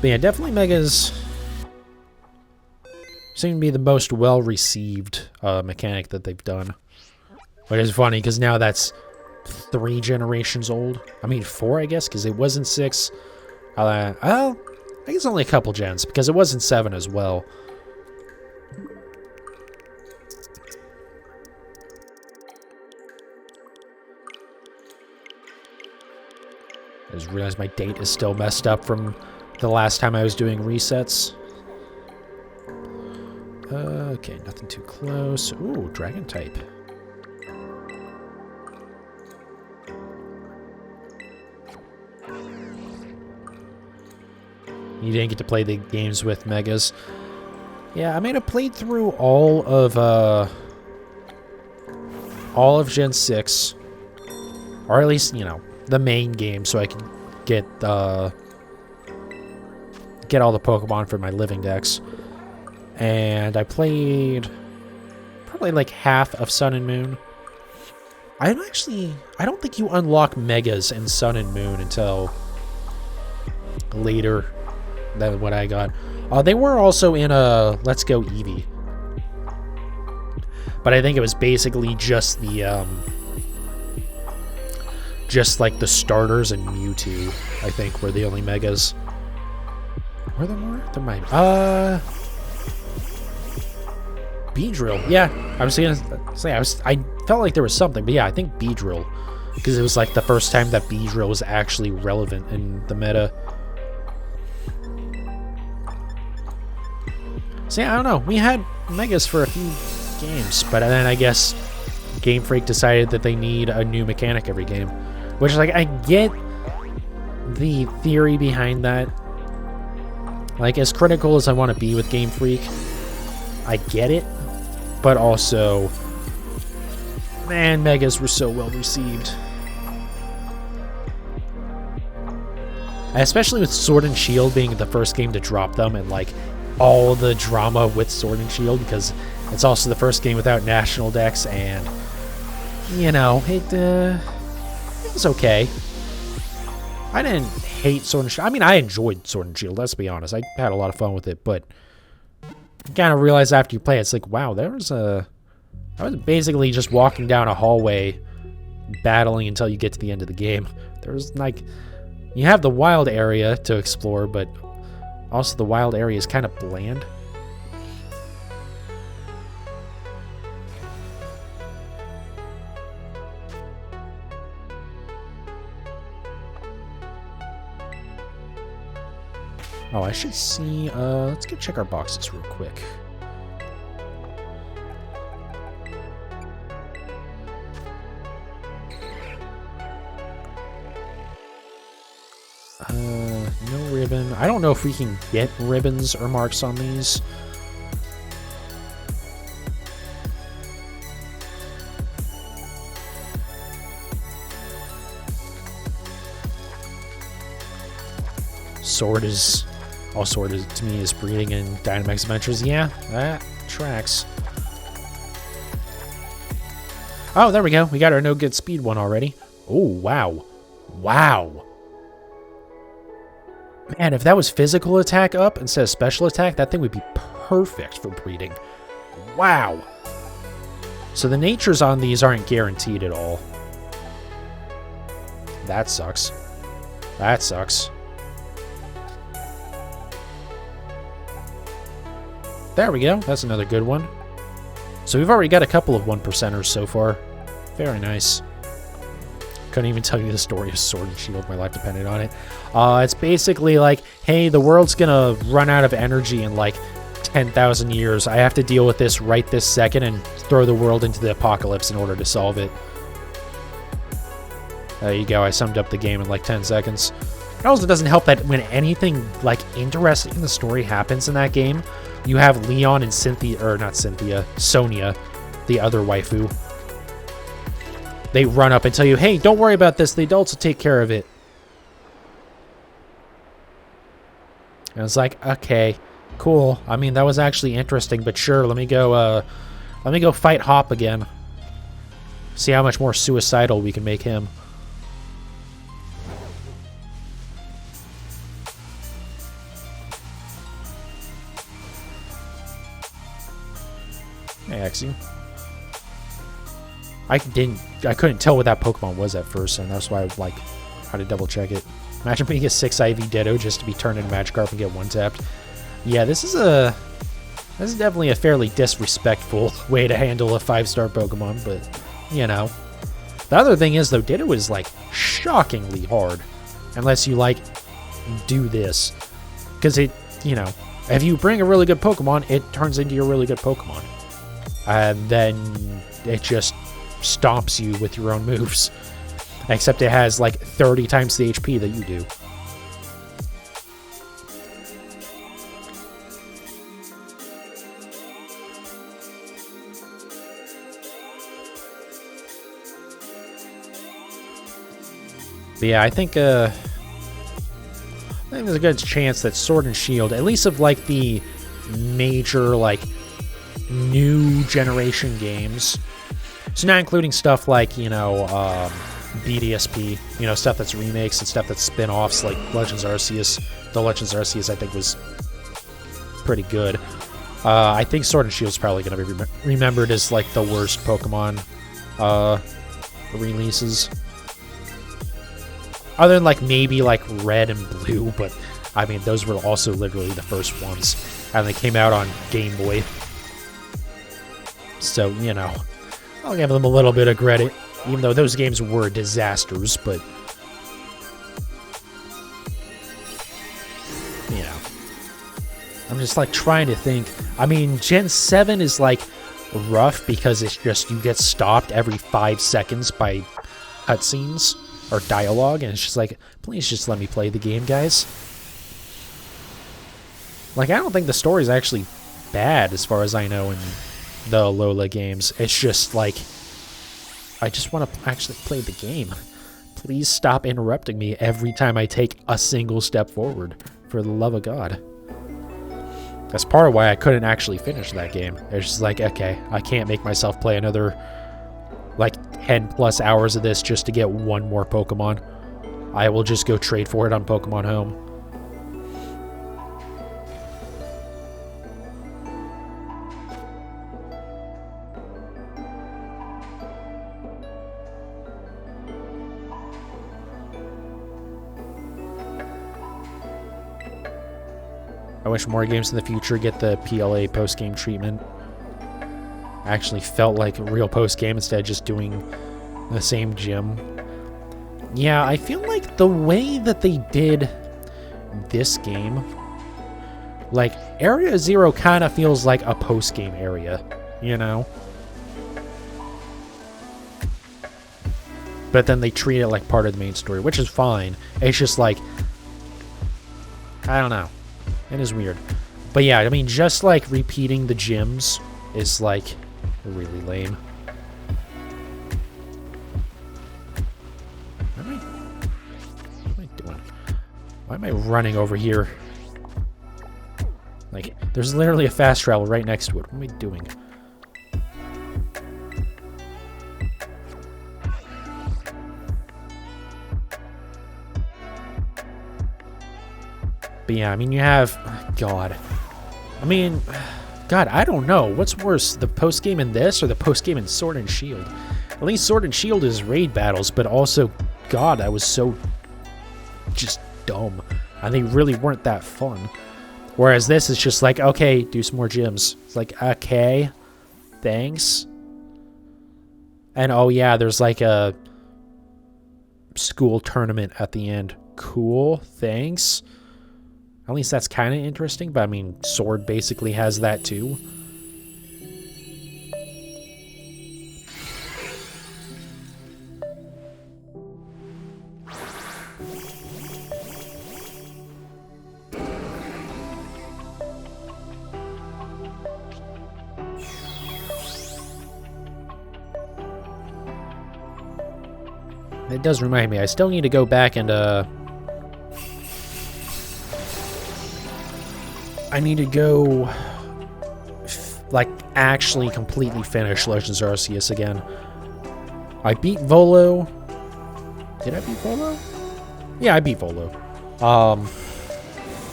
But yeah, definitely Megas seem to be the most well-received mechanic that they've done. Which is funny, because now that's 3 generations old. I mean, 4, I guess, because it wasn't 6. Well, I guess only a couple gens, because it wasn't 7 as well. I just realized my date is still messed up from the last time I was doing resets. Okay, nothing too close. Ooh, dragon type. You didn't get to play the games with Megas. Yeah, I mean, I played through all of Gen 6. Or at least, you know, the main game, so I can get all the Pokemon for my living decks. And I played probably like half of Sun and Moon. I don't think you unlock Megas in Sun and Moon until later than what I got. They were also in Let's Go Eevee. But I think it was basically just the just like the starters and Mewtwo, I think, were the only Megas. Were there more? There might. Beedrill. Yeah, I was gonna say I felt like there was something, but yeah, I think Beedrill, because it was like the first time that Beedrill was actually relevant in the meta. So yeah, I don't know. We had Megas for a few games, but then I guess Game Freak decided that they need a new mechanic every game, which, like, I get the theory behind that. Like, as critical as I want to be with Game Freak, I get it, but also, man, Megas were so well received. especially with Sword and Shield being the first game to drop them, and like all the drama with Sword and Shield, because it's also the first game without national decks, and you know, it was okay. I didn't hate Sword and Shield. I mean, I enjoyed Sword and Shield, let's be honest. I had a lot of fun with it, but you kind of realize after you play it, it's like, wow, I was basically just walking down a hallway battling until you get to the end of the game. There's like, you have the wild area to explore, but also the wild area is kind of bland. Oh, I should see, let's go check our boxes real quick. No ribbon. I don't know if we can get ribbons or marks on these. Sword is... All Sword is, to me, is breeding in Dynamax Adventures. Yeah, that tracks. Oh, there we go. We got our no good speed one already. Oh, wow. Wow. Man, if that was physical attack up instead of special attack, that thing would be perfect for breeding. Wow. So the natures on these aren't guaranteed at all. That sucks. That sucks. There we go. That's another good one. So we've already got a couple of 1%ers so far. Very nice. Couldn't even tell you the story of Sword and Shield. My life depended on it. It's basically like, hey, the world's gonna run out of energy in like 10,000 years. I have to deal with this right this second and throw the world into the apocalypse in order to solve it. There you go. I summed up the game in like 10 seconds. It also doesn't help that when anything like interesting in the story happens in that game, you have Leon and Cynthia, or not Cynthia, Sonia, the other waifu. They run up and tell you, hey, don't worry about this. The adults will take care of it. And it's like, okay, cool. I mean, that was actually interesting, but sure, let me go fight Hop again. See how much more suicidal we can make him. Hey, Axie. I couldn't tell what that Pokemon was at first, and that's why I like had to double check it. Imagine being a 6 IV Ditto just to be turned into Magikarp and get one tapped. Yeah, this is definitely a fairly disrespectful way to handle a 5-star Pokemon, but you know. The other thing is though, Ditto is like shockingly hard unless you like do this, because it, you know, if you bring a really good Pokemon, it turns into your really good Pokemon. And then it just stomps you with your own moves. Except it has like 30 times the HP that you do. But yeah, I think there's a good chance that Sword and Shield, at least of like the major like new generation games, so not including stuff like, you know, BDSP, you know, stuff that's remakes and stuff that's spin-offs like Legends Arceus. The Legends Arceus I think was pretty good. I think Sword and Shield is probably going to be remembered as like the worst Pokemon releases. Other than like maybe like Red and Blue, but I mean those were also literally the first ones, and they came out on Game Boy. So, you know, I'll give them a little bit of credit, even though those games were disasters, but, you know, I'm just, like, trying to think. I mean, Gen 7 is, like, rough because it's just, you get stopped every 5 seconds by cutscenes or dialogue, and it's just like, please just let me play the game, guys. Like, I don't think the story's actually bad, as far as I know, in the Lola games. It's just like, I just want to actually play the game. Please stop interrupting me every time I take a single step forward. For the love of God. That's part of why I couldn't actually finish that game. It's just like, okay, I can't make myself play another, like, 10 plus hours of this just to get one more Pokemon. I will just go trade for it on Pokemon Home. I wish more games in the future get the PLA post-game treatment. Actually felt like a real post-game instead of just doing the same gym. Yeah, I feel like the way that they did this game, like, Area Zero kind of feels like a post-game area, you know? But then they treat it like part of the main story, which is fine. It's just like, I don't know. It is weird. But yeah, I mean, just like repeating the gyms is like really lame. What am I doing? Why am I running over here? Like, there's literally a fast travel right next to it. What am I doing? But yeah, I mean, you have... God. I mean... God, I don't know. What's worse, the post-game in this or the post-game in Sword and Shield? At least Sword and Shield is raid battles, but also, God, I was so... just dumb. And they really weren't that fun. Whereas this is just like, okay, do some more gyms. It's like, okay, thanks. And oh yeah, there's like a school tournament at the end. Cool, thanks. At least that's kind of interesting, but I mean, Sword basically has that too. It does remind me, I still need to go back and, I need to go, like, actually completely finish Legends Arceus again. I beat Volo. Did I beat Volo? Yeah, I beat Volo. On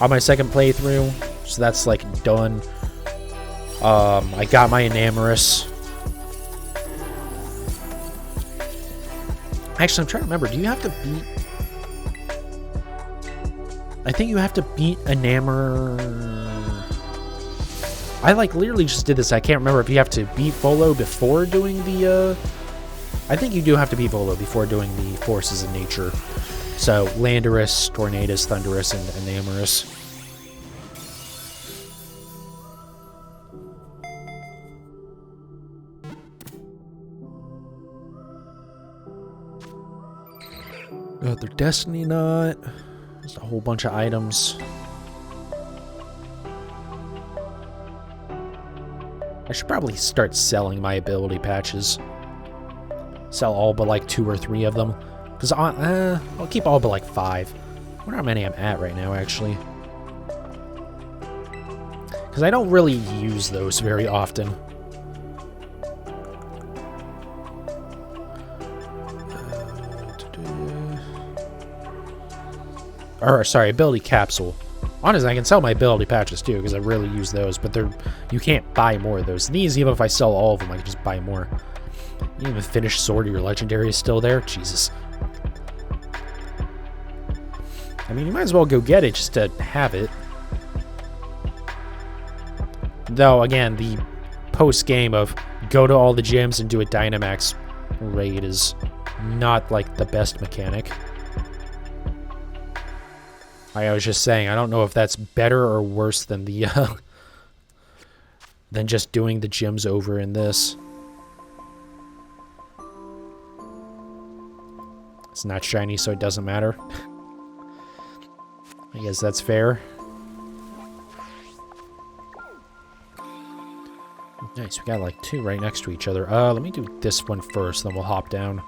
my second playthrough, so that's, like, done. I got my Enamorus. Actually, I'm trying to remember, do you have to beat... I think you have to beat Enamor... I, like, literally just did this. I can't remember if you have to beat Volo before doing the, I think you do have to beat Volo before doing the Forces of Nature. So, Landorus, Tornadus, Thundurus, and Enamorus. Got their Destiny Knot. There's a whole bunch of items. I should probably start selling my ability patches. Sell all but like 2 or 3 of them. Because I'll keep all but like 5. I wonder how many I'm at right now, actually. Because I don't really use those very often. Or, sorry, ability capsule. Honestly, I can sell my ability patches too, because I really use those, but you can't buy more of those. These, even if I sell all of them, I can just buy more. You even finish Sword or your Legendary is still there? Jesus. I mean, you might as well go get it just to have it. Though, again, the post-game of go to all the gyms and do a Dynamax raid is not, like, the best mechanic. I was just saying, I don't know if that's better or worse than the, than just doing the gyms over in this. It's not shiny, so it doesn't matter. I guess that's fair. Nice, we got like 2 right next to each other. Let me do this one first, then we'll hop down.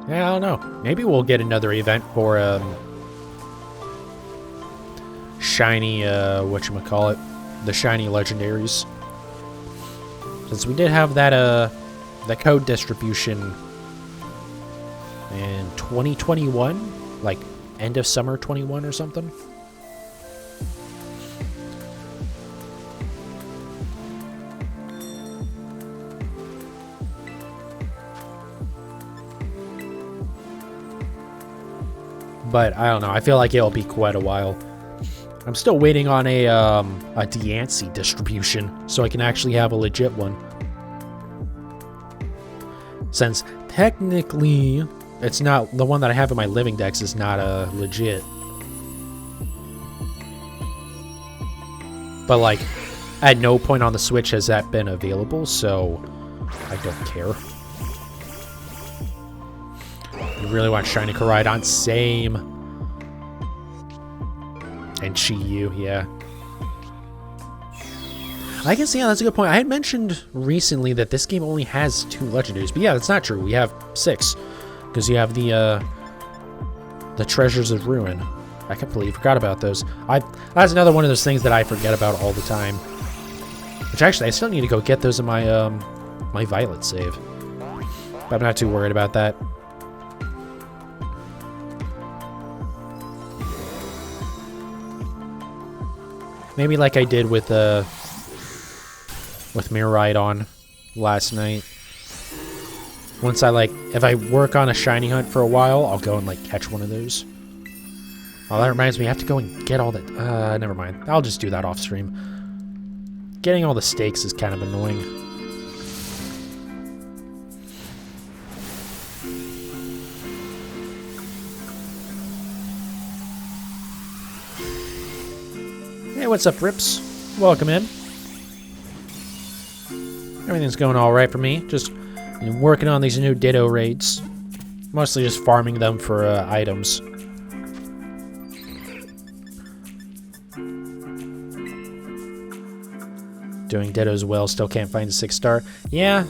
Yeah, I don't know. Maybe we'll get another event for shiny, whatchamacallit, the shiny legendaries. Since we did have that, the code distribution in 2021, like end of summer 21 or something. But I don't know. I feel like it'll be quite a while. I'm still waiting on a Diancie distribution so I can actually have a legit one. Since technically it's not the one that I have in my living decks is not a legit. But like at no point on the Switch has that been available, so I don't care. You really want Shiny Koraidon? Same. And Chi-Yu, yeah. I guess, yeah, that's a good point. I had mentioned recently that this game only has 2 legendaries, but yeah, that's not true. We have 6. Because you have the Treasures of Ruin. I completely forgot about those. That's another one of those things that I forget about all the time. Which actually, I still need to go get those in my, my Violet save. But I'm not too worried about that. Maybe like I did with Miraidon last night. Once I if I work on a shiny hunt for a while, I'll go and like catch one of those. Oh, that reminds me, I have to go and get all the, never mind. I'll just do that off stream. Getting all the stakes is kind of annoying. Hey, what's up, Rips? Welcome in. Everything's going all right for me. Just working on these new Ditto raids. Mostly just farming them for items. Doing Dittos well, still can't find a 6-star. Yeah.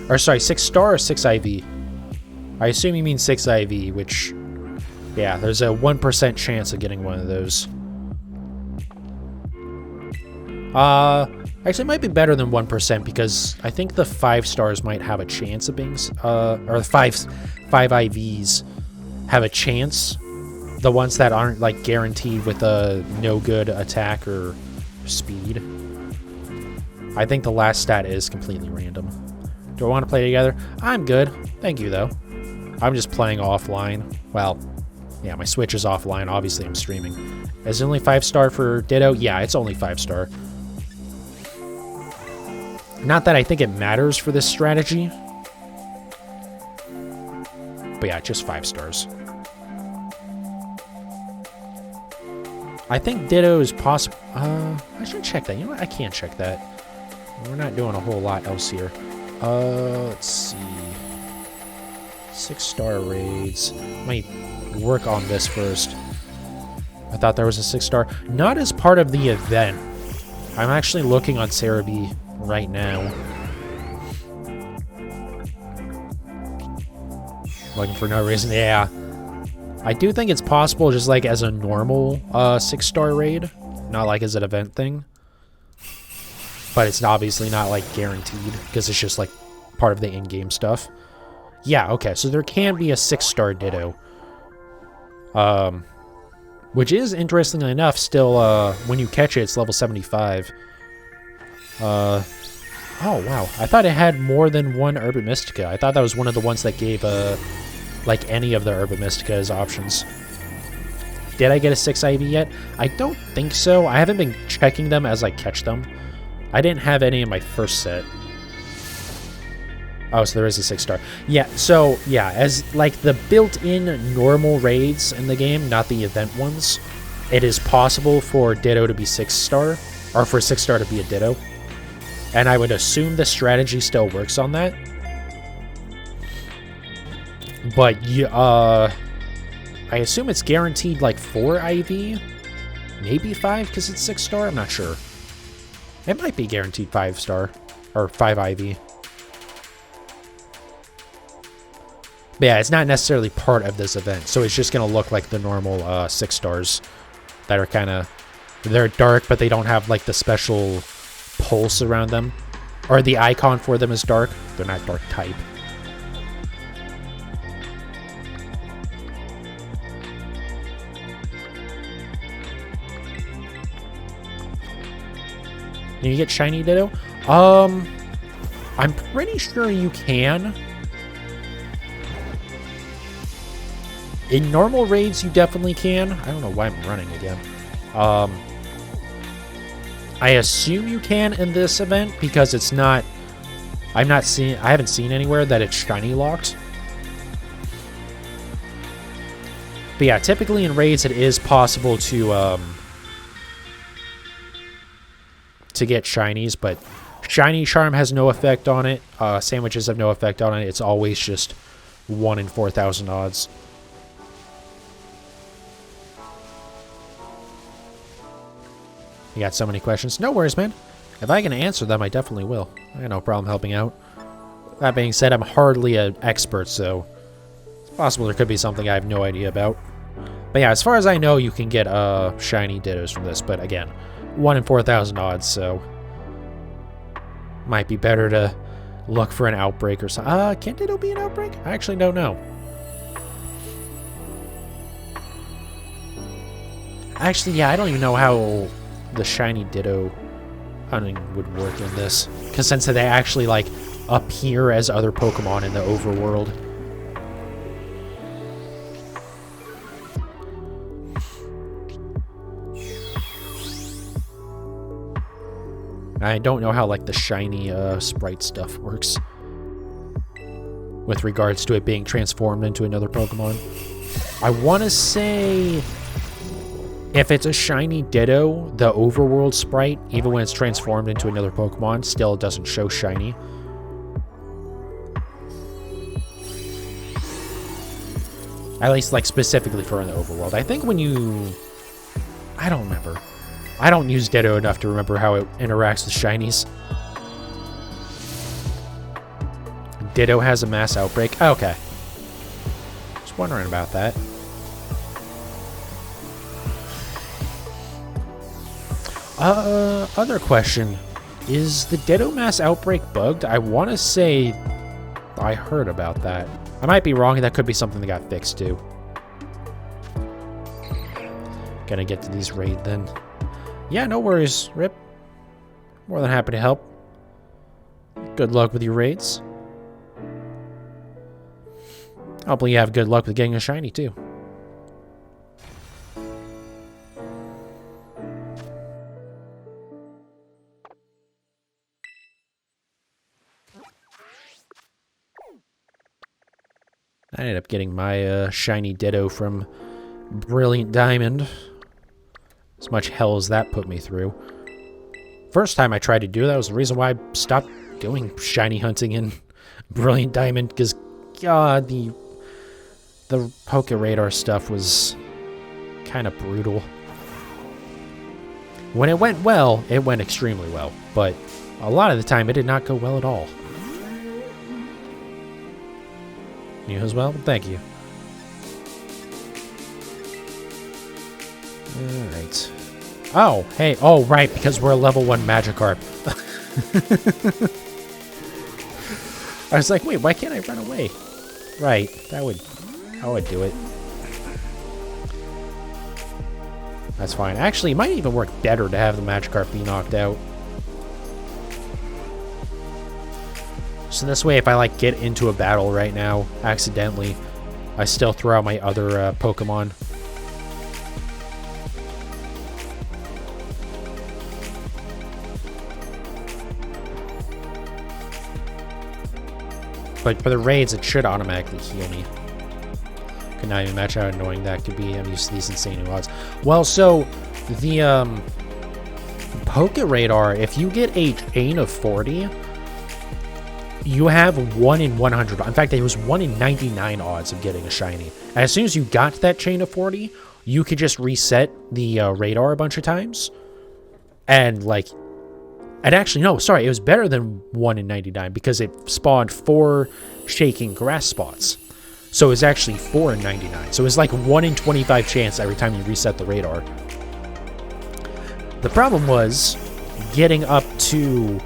Or sorry, 6-star or 6 IV? I assume you mean 6 IV, which, yeah, there's a 1% chance of getting one of those. Actually, it might be better than 1% because I think the 5 stars might have a chance of being, or the 5 IVs have a chance. The ones that aren't, like, guaranteed with a no good attack or speed. I think the last stat is completely random. Do I want to play together? I'm good. Thank you, though. I'm just playing offline. Well, yeah, my Switch is offline. Obviously, I'm streaming. Is it only 5-star for Ditto? Yeah, it's only 5-star. Not that I think it matters for this strategy. But yeah, just 5 stars. I think Ditto is possible. I should check that. You know what? I can't check that. We're not doing a whole lot else here. Let's see. 6-star raids. Let me work on this first. I thought there was a 6-star. Not as part of the event. I'm actually looking on Cerebi right now. Looking for no reason. Yeah. I do think it's possible just like as a normal 6-star raid. Not like as an event thing. But it's obviously not like guaranteed because it's just like part of the in-game stuff. Yeah, okay. So there can be a 6-star Ditto. Which is, interestingly enough, still, when you catch it, it's level 75. Oh, wow. I thought it had more than one Herba Mystica. I thought that was one of the ones that gave, like, any of the Herba Mystica as options. Did I get a 6 IV yet? I don't think so. I haven't been checking them as I catch them. I didn't have any in my first set. Oh, so there is a 6-star. Yeah, so, yeah, as, like, the built-in normal raids in the game, not the event ones, it is possible for Ditto to be 6-star, or for 6-star to be a Ditto. And I would assume the strategy still works on that. But, I assume it's guaranteed, like, 4 IV? Maybe 5, because it's 6-star? I'm not sure. It might be guaranteed 5-star, or 5 IV. But yeah, it's not necessarily part of this event, so it's just going to look like the normal 6 stars that are kind of... They're dark, but they don't have, like, the special pulse around them. Or the icon for them is dark. They're not dark type. Can you get shiny Ditto? I'm pretty sure you can. In normal raids, you definitely can. I don't know why I'm running again. I assume you can in this event because it's not... I haven't seen anywhere that it's shiny locked. But yeah, typically in raids, it is possible to get shinies, but shiny charm has no effect on it. Sandwiches have no effect on it. It's always just 1 in 4,000 odds. You got so many questions. No worries, man. If I can answer them, I definitely will. I got no problem helping out. That being said, I'm hardly an expert, so it's possible there could be something I have no idea about. But yeah, as far as I know, you can get shiny Dittos from this, but again, 1 in 4,000 odds, so might be better to look for an outbreak or something. Can Ditto be an outbreak? I actually don't know. Actually, yeah, I don't even know how the shiny Ditto hunting would work in this, because since they actually like appear as other Pokemon in the overworld. I don't know how like the shiny sprite stuff works with regards to it being transformed into another Pokemon. I want to say if it's a shiny Ditto, the overworld sprite, even when it's transformed into another Pokemon, still doesn't show shiny. At least, like, specifically for an overworld. I think when you... I don't remember. I don't use Ditto enough to remember how it interacts with shinies. Ditto has a mass outbreak? Okay. Just wondering about that. Other question. Is the Ditto mass outbreak bugged? I want to say I heard about that. I might be wrong, and that could be something that got fixed too. Gonna get to these raids then. Yeah, no worries, Rip. More than happy to help. Good luck with your raids. Hopefully you have good luck with getting a shiny too. I ended up getting my shiny Ditto from Brilliant Diamond. As much hell as that put me through. First time I tried to do that was the reason why I stopped doing shiny hunting in Brilliant Diamond, because God, the Poke Radar stuff was kind of brutal. When it went well, it went extremely well, but a lot of the time it did not go well at all. You as well? Thank you. Alright. Oh, hey. Oh, right, because we're a level 1 Magikarp. I was like, wait, why can't I run away? Right, I would do it. That's fine. Actually, it might even work better to have the Magikarp be knocked out. So this way, if I like get into a battle right now, accidentally, I still throw out my other Pokemon. But for the raids, it should automatically heal me. Could not even match how annoying that could be. I'm used to these insane new odds. Well, so the Poke Radar, if you get a chain of 40, you have 1 in 100. In fact, there was 1 in 99 odds of getting a shiny. And as soon as you got that chain of 40, you could just reset the radar a bunch of times. And like... And actually, no, sorry, it was better than 1 in 99 because it spawned 4 shaking grass spots. So it was actually 4 in 99. So it was like 1 in 25 chance every time you reset the radar. The problem was getting up to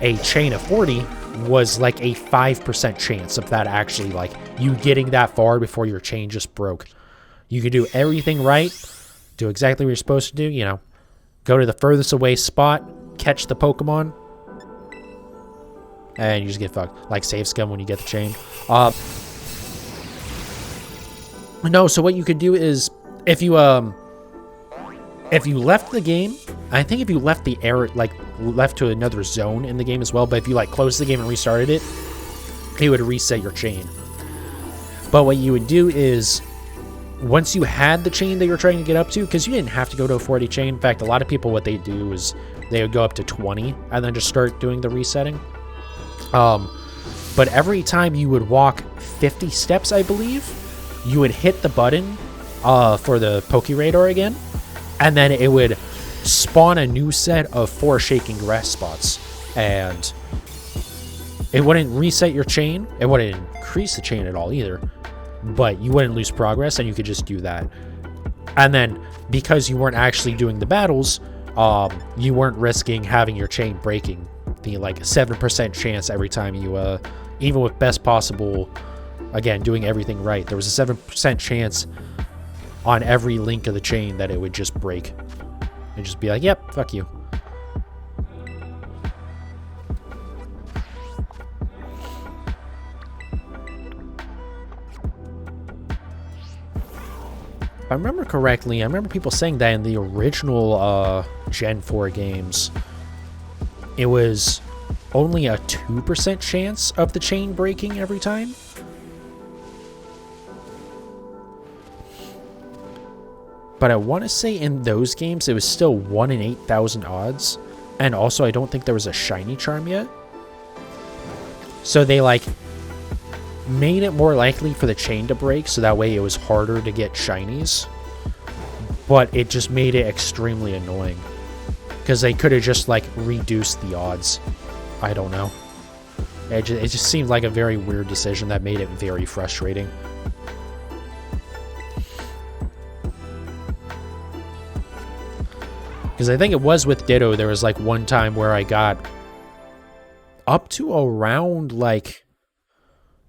a chain of 40 was like a 5% chance of that actually, like, you getting that far before your chain just broke. You could do everything right, do exactly what you're supposed to do, you know, go to the furthest away spot, catch the Pokemon, and you just get fucked. Like save scum when you get the chain. No, so what you could do is, if you left the game, I think if you left the area, like, left to another zone in the game as well, but if you, like, closed the game and restarted it, it would reset your chain. But what you would do is, once you had the chain that you're trying to get up to, because you didn't have to go to a 40 chain. In fact, a lot of people, what they do is they would go up to 20 and then just start doing the resetting. But every time you would walk 50 steps, I believe, you would hit the button for the Poke Radar again, and then it would spawn a new set of 4 shaking grass spots, and it wouldn't reset your chain. It wouldn't increase the chain at all either, but you wouldn't lose progress, and you could just do that. And then, because you weren't actually doing the battles, you weren't risking having your chain breaking. The, like, 7% chance every time you, even with best possible, again, doing everything right, there was a 7% chance on every link of the chain that it would just break. And just be like, yep, fuck you. If I remember correctly, I remember people saying that in the original Gen 4 games, it was only a 2% chance of the chain breaking every time. But I want to say in those games, it was still 1 in 8,000 odds. And also, I don't think there was a shiny charm yet. So they, like, made it more likely for the chain to break, so that way it was harder to get shinies. But it just made it extremely annoying. Because they could have just, like, reduced the odds. I don't know. It just seemed like a very weird decision that made it very frustrating. Because I think it was with Ditto, there was, like, one time where I got up to around, like,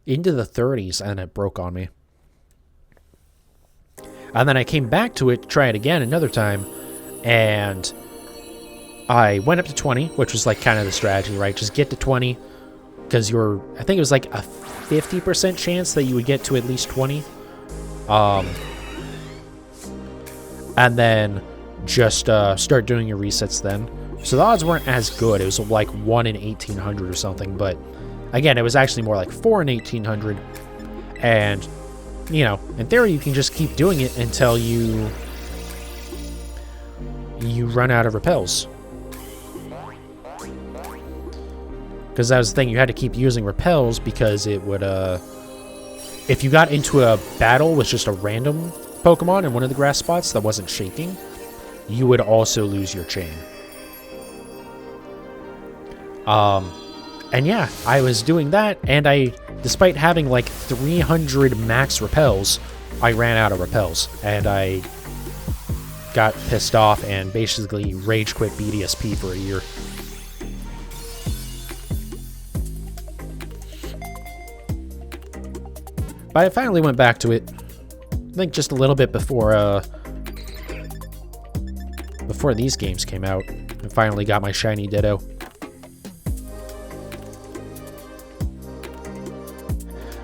into the 30s, and it broke on me. And then I came back to it to try it again another time, and I went up to 20, which was, like, kind of the strategy, right? Just get to 20, because I think it was, like, a 50% chance that you would get to at least 20. And then just start doing your resets then. So the odds weren't as good. It was like 1 in 1,800 or something, but again, it was actually more like 4 in 1,800. And, you know, in theory, you can just keep doing it until you run out of repels. Because that was the thing, you had to keep using repels because it would, if you got into a battle with just a random Pokemon in one of the grass spots that wasn't shaking, you would also lose your chain. And yeah, I was doing that, and despite having like 300 max repels, I ran out of repels, and I got pissed off and basically rage quit BDSP for a year. But I finally went back to it, I think just a little bit before these games came out, and finally got my shiny Ditto.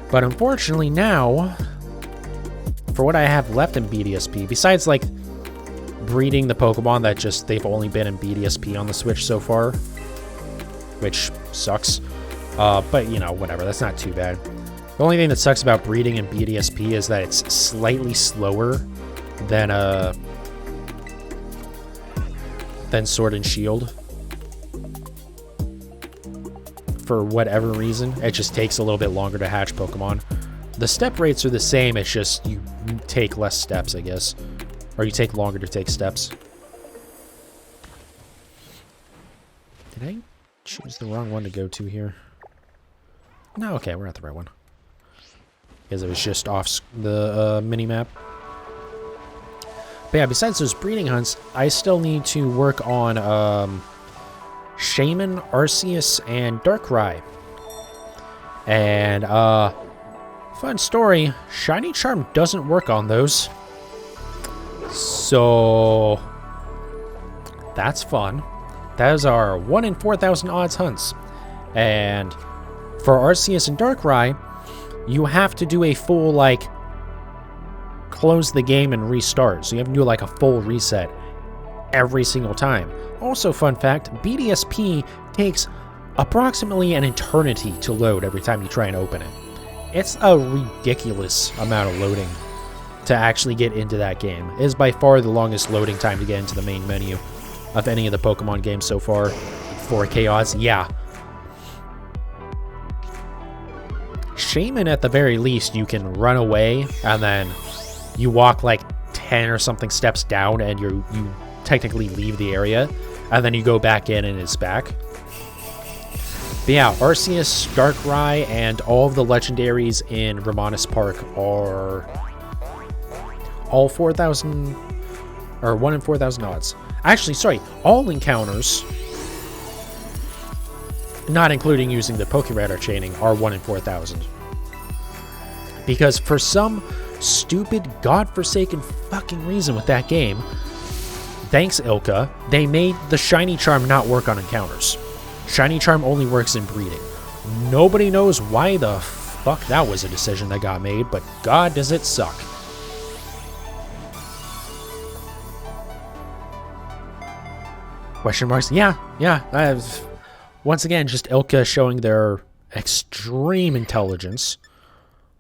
But unfortunately now, for what I have left in BDSP, besides like breeding the Pokemon that they've only been in BDSP on the Switch so far, which sucks, but you know, whatever, that's not too bad. The only thing that sucks about breeding in BDSP is that it's slightly slower than Sword and Shield. For whatever reason, it just takes a little bit longer to hatch Pokemon. The step rates are the same, it's just you take less steps, I guess. Or you take longer to take steps. Did I choose the wrong one to go to here? No, okay, we're at the right one. because it was just off the mini-map. But yeah, besides those breeding hunts, I still need to work on Shaman, Arceus, and Darkrai. And fun story, Shiny Charm doesn't work on those. So that's fun. That is our 1 in 4,000 odds hunts. And for Arceus and Darkrai, you have to do a full, like, close the game and restart. So you have to do, like, a full reset every single time. Also, fun fact, BDSP takes approximately an eternity to load every time you try and open it. It's a ridiculous amount of loading to actually get into that game. It is by far the longest loading time to get into the main menu of any of the Pokemon games so far. 4K odds, yeah. Shaman, at the very least, you can run away, and then you walk like 10 or something steps down, and you technically leave the area, and then you go back in, and it's back. But yeah, Arceus, Darkrai, and all of the legendaries in Ramanas Park are all 4,000, or 1 in 4,000 odds. Actually, sorry, all encounters, not including using the Pokeradar chaining, are 1 in 4,000. Because for some stupid, godforsaken fucking reason with that game, thanks Ilka, they made the Shiny Charm not work on encounters. Shiny Charm only works in breeding. Nobody knows why the fuck that was a decision that got made, but god does it suck. Question marks? Yeah. Once again, just Ilka showing their extreme intelligence.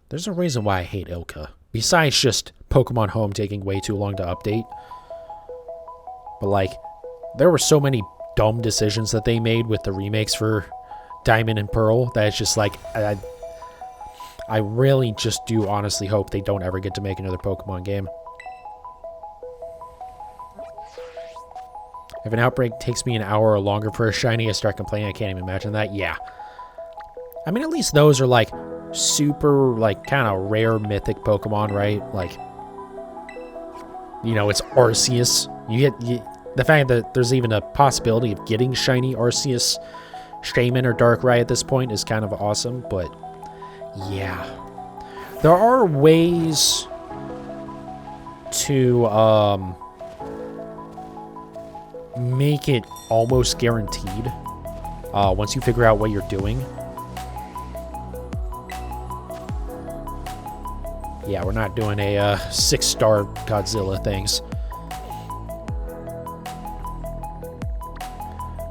There's a reason why I hate Ilka. Besides just Pokemon Home taking way too long to update. But, like, there were so many dumb decisions that they made with the remakes for Diamond and Pearl that it's just like, I really just do honestly hope they don't ever get to make another Pokemon game. If an outbreak takes me an hour or longer for a shiny, I start complaining. I can't even imagine that. Yeah. I mean, at least those are, like, super, like, kind of rare mythic Pokemon, right? Like, you know, it's Arceus. The fact that there's even a possibility of getting shiny Arceus, Shaman, or Darkrai at this point is kind of awesome, but yeah. There are ways to, make it almost guaranteed once you figure out what you're doing. Yeah, we're not doing a 6-star Godzilla things.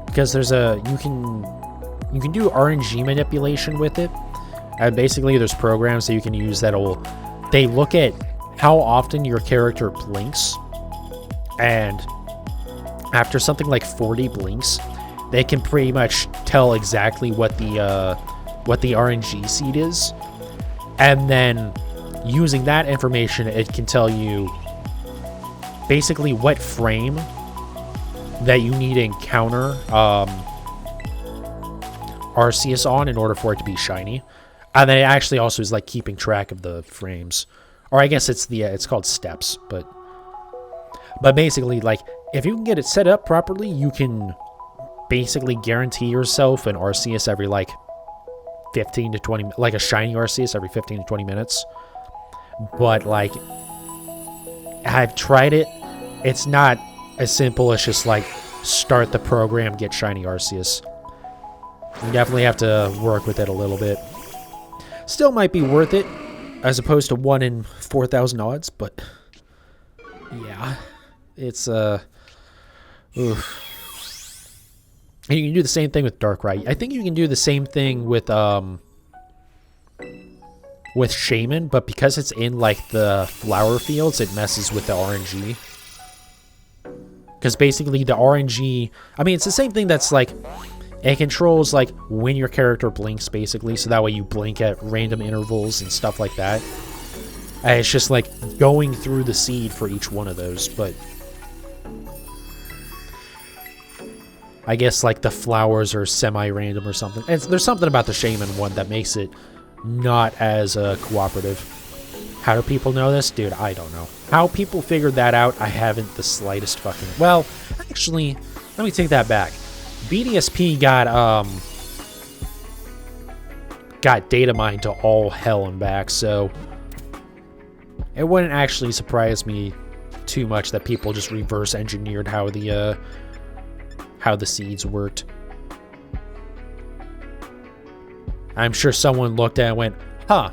Because there's you can do RNG manipulation with it. And basically there's programs that you can use they look at how often your character blinks, and after something like 40 blinks, they can pretty much tell exactly what the RNG seed is, and then using that information, it can tell you basically what frame that you need to encounter Arceus on in order for it to be shiny. And then it actually also is like keeping track of the frames, or I guess it's called steps, but basically, like, if you can get it set up properly, you can basically guarantee yourself an Arceus every, like, 15 to 20, like a shiny Arceus every 15 to 20 minutes. But, like, I've tried it. It's not as simple as just, like, start the program, get shiny Arceus. You definitely have to work with it a little bit. Still might be worth it, as opposed to 1 in 4,000 odds, but yeah. It's, oof. And you can do the same thing with Darkrai. I think you can do the same thing with Shaman, but because it's in, like, the flower fields, it messes with the RNG. Because basically the RNG... I mean, it's the same thing that's, like... It controls, like, when your character blinks, basically, so that way you blink at random intervals and stuff like that. And it's just, like, going through the seed for each one of those, but... I guess, like, the flowers are semi-random or something. And there's something about the Shaman one that makes it not as cooperative. How do people know this? Dude, I don't know. How people figured that out, I haven't the slightest fucking... Well, actually, let me take that back. BDSP got data mined to all hell and back, so it wouldn't actually surprise me too much that people just reverse engineered how the seeds worked. I'm sure someone looked at it and went, huh,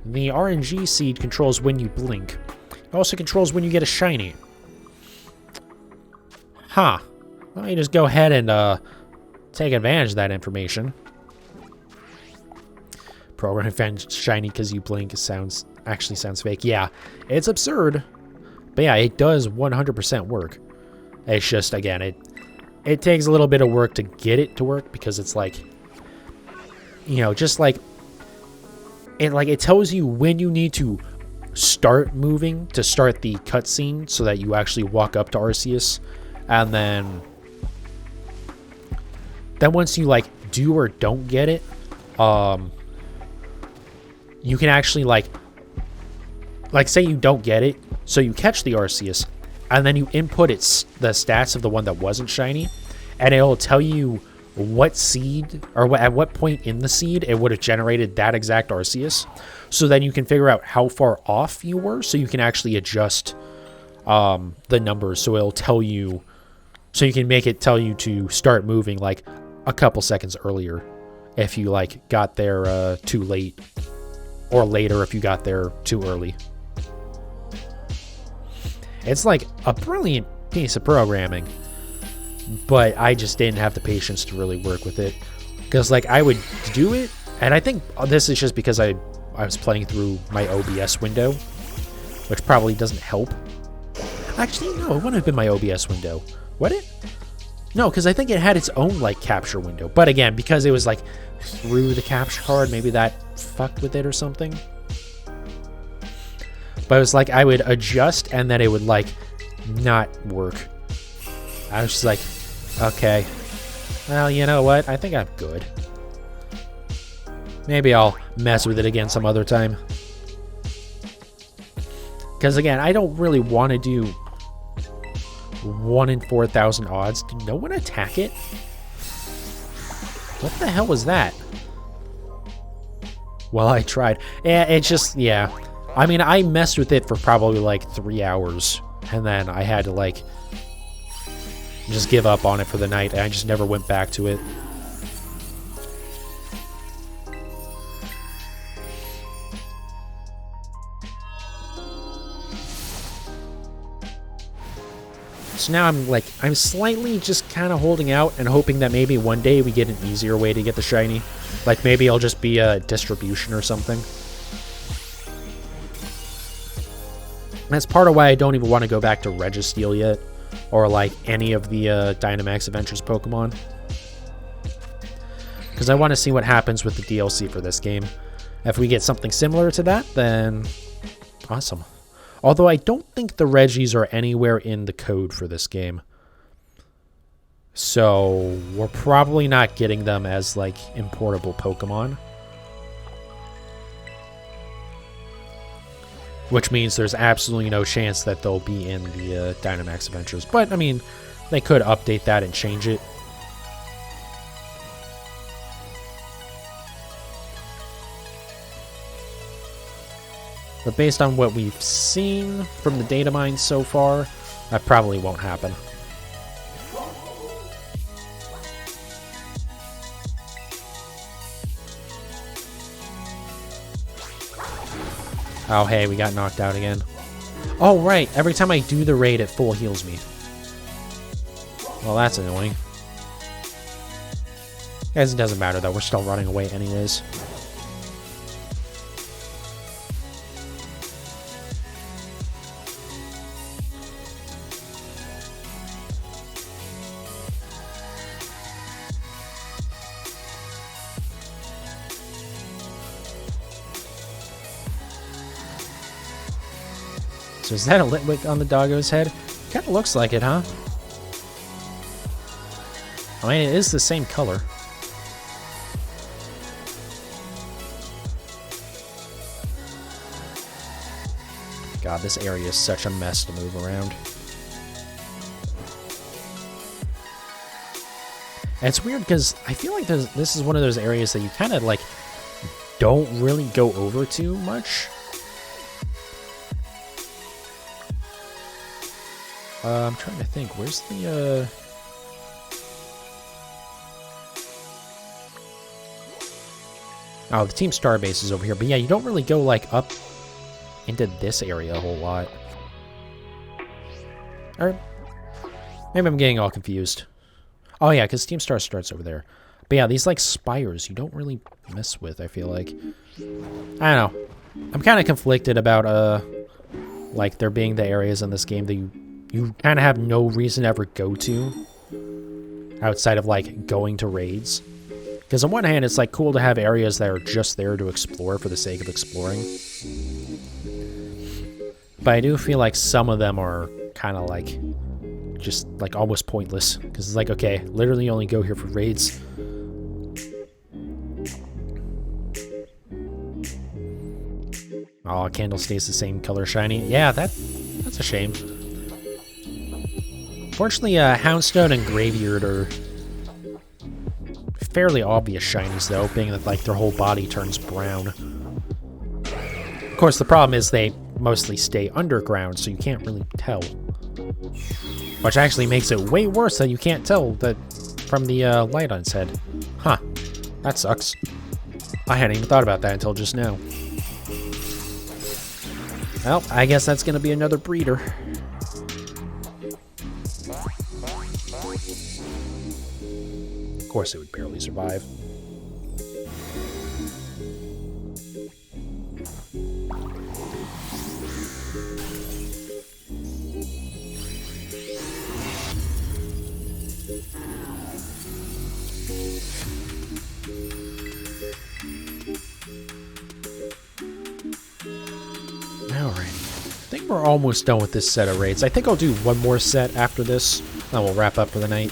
the RNG seed controls when you blink. It also controls when you get a shiny. Huh. Let me just go ahead and take advantage of that information. Program finds shiny because you blink actually sounds fake. Yeah, it's absurd. But yeah, it does 100% work. It's just, again, it takes a little bit of work to get it to work because it's like, you know, just like it tells you when you need to start moving to start the cutscene so that you actually walk up to Arceus, and then once you like do or don't get it, you can actually like say you don't get it, so you catch the Arceus, and then you input the stats of the one that wasn't shiny, and it'll tell you what seed, or at what point in the seed it would have generated that exact Arceus. So then you can figure out how far off you were, so you can actually adjust the numbers. So it'll tell you, so you can make it tell you to start moving like a couple seconds earlier if you like got there too late, or later if you got there too early. It's like a brilliant piece of programming, but I just didn't have the patience to really work with it, because like I would do it, and I think this is just because I was playing through my OBS window, which probably doesn't help. Actually, no, it wouldn't have been my OBS window. Would it? No, because I think it had its own like capture window. But again, because it was like through the capture card, maybe that fucked with it or something. But it was like I would adjust and then it would like not work. I was just like, okay, well, you know what? I think I'm good. Maybe I'll mess with it again some other time. Because again, I don't really want to do 1 in 4,000 odds. Did no one attack it? What the hell was that? Well, I tried. Yeah, it's just, yeah. I mean, I messed with it for probably like 3 hours. And then I had to like just give up on it for the night. And I just never went back to it. So now I'm slightly just kind of holding out and hoping that maybe one day we get an easier way to get the shiny. Like maybe it'll just be a distribution or something. That's part of why I don't even want to go back to Registeel yet, or like any of the Dynamax Adventures Pokemon. Because I want to see what happens with the DLC for this game. If we get something similar to that, then awesome. Although I don't think the Reggies are anywhere in the code for this game. So we're probably not getting them as like importable Pokemon. Which means there's absolutely no chance that they'll be in the Dynamax Adventures. But, I mean, they could update that and change it. But based on what we've seen from the data mines so far, that probably won't happen. Oh, hey, we got knocked out again. Oh, right. Every time I do the raid, it full heals me. Well, that's annoying. Guys, it doesn't matter, though. We're still running away anyways. So is that a Litwick on the doggo's head? Kind of looks like it, huh? I mean, it is the same color. God, this area is such a mess to move around. And it's weird because I feel like this is one of those areas that you kind of like don't really go over too much. I'm trying to think. Where's the Oh, the Team Star base is over here. But yeah, you don't really go like up into this area a whole lot. Or maybe I'm getting all confused. Oh yeah, because Team Star starts over there. But yeah, these like spires you don't really mess with, I feel like. I don't know. I'm kind of conflicted about like there being the areas in this game that you kind of have no reason to ever go to outside of like going to raids. Because on one hand, it's like cool to have areas that are just there to explore for the sake of exploring. But I do feel like some of them are kind of like just like almost pointless. Because it's like, okay, literally only go here for raids. Oh, candle stays the same color shiny. Yeah, that's a shame. Fortunately, Houndstone and Graveyard are fairly obvious shinies, though, being that like their whole body turns brown. Of course, the problem is they mostly stay underground, so you can't really tell. Which actually makes it way worse that you can't tell that from the light on its head. Huh. That sucks. I hadn't even thought about that until just now. Well, I guess that's going to be another breeder. Of course it would barely survive. Alright. I think we're almost done with this set of raids. I think I'll do one more set after this, then we'll wrap up for the night.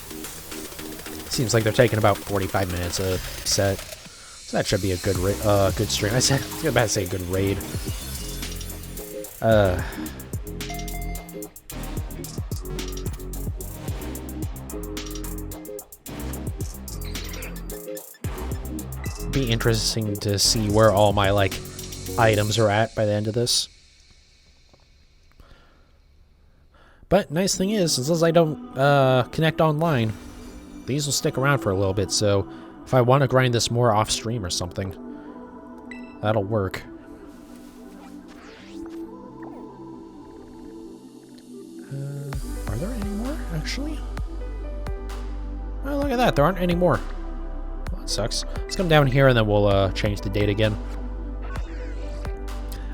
Seems like they're taking about 45 minutes a set, so that should be a good good stream. I was about to say good raid. Be interesting to see where all my like items are at by the end of this. But nice thing is, as long as I don't connect online, these will stick around for a little bit, so if I want to grind this more off-stream or something, that'll work. Are there any more, actually? Oh, look at that, there aren't any more. Well, that sucks. Let's come down here and then we'll change the date again.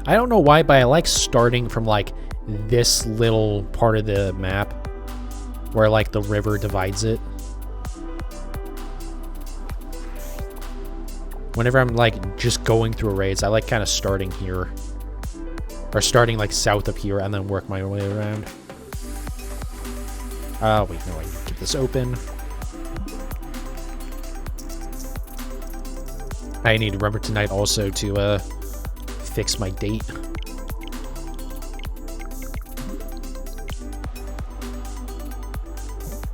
I don't know why, but I like starting from, like, this little part of the map where, like, the river divides it. Whenever I'm, like, just going through raids, I like kind of starting here. Or starting, like, south of here and then work my way around. Wait, no, I need to keep this open. I need to remember tonight also to, fix my date.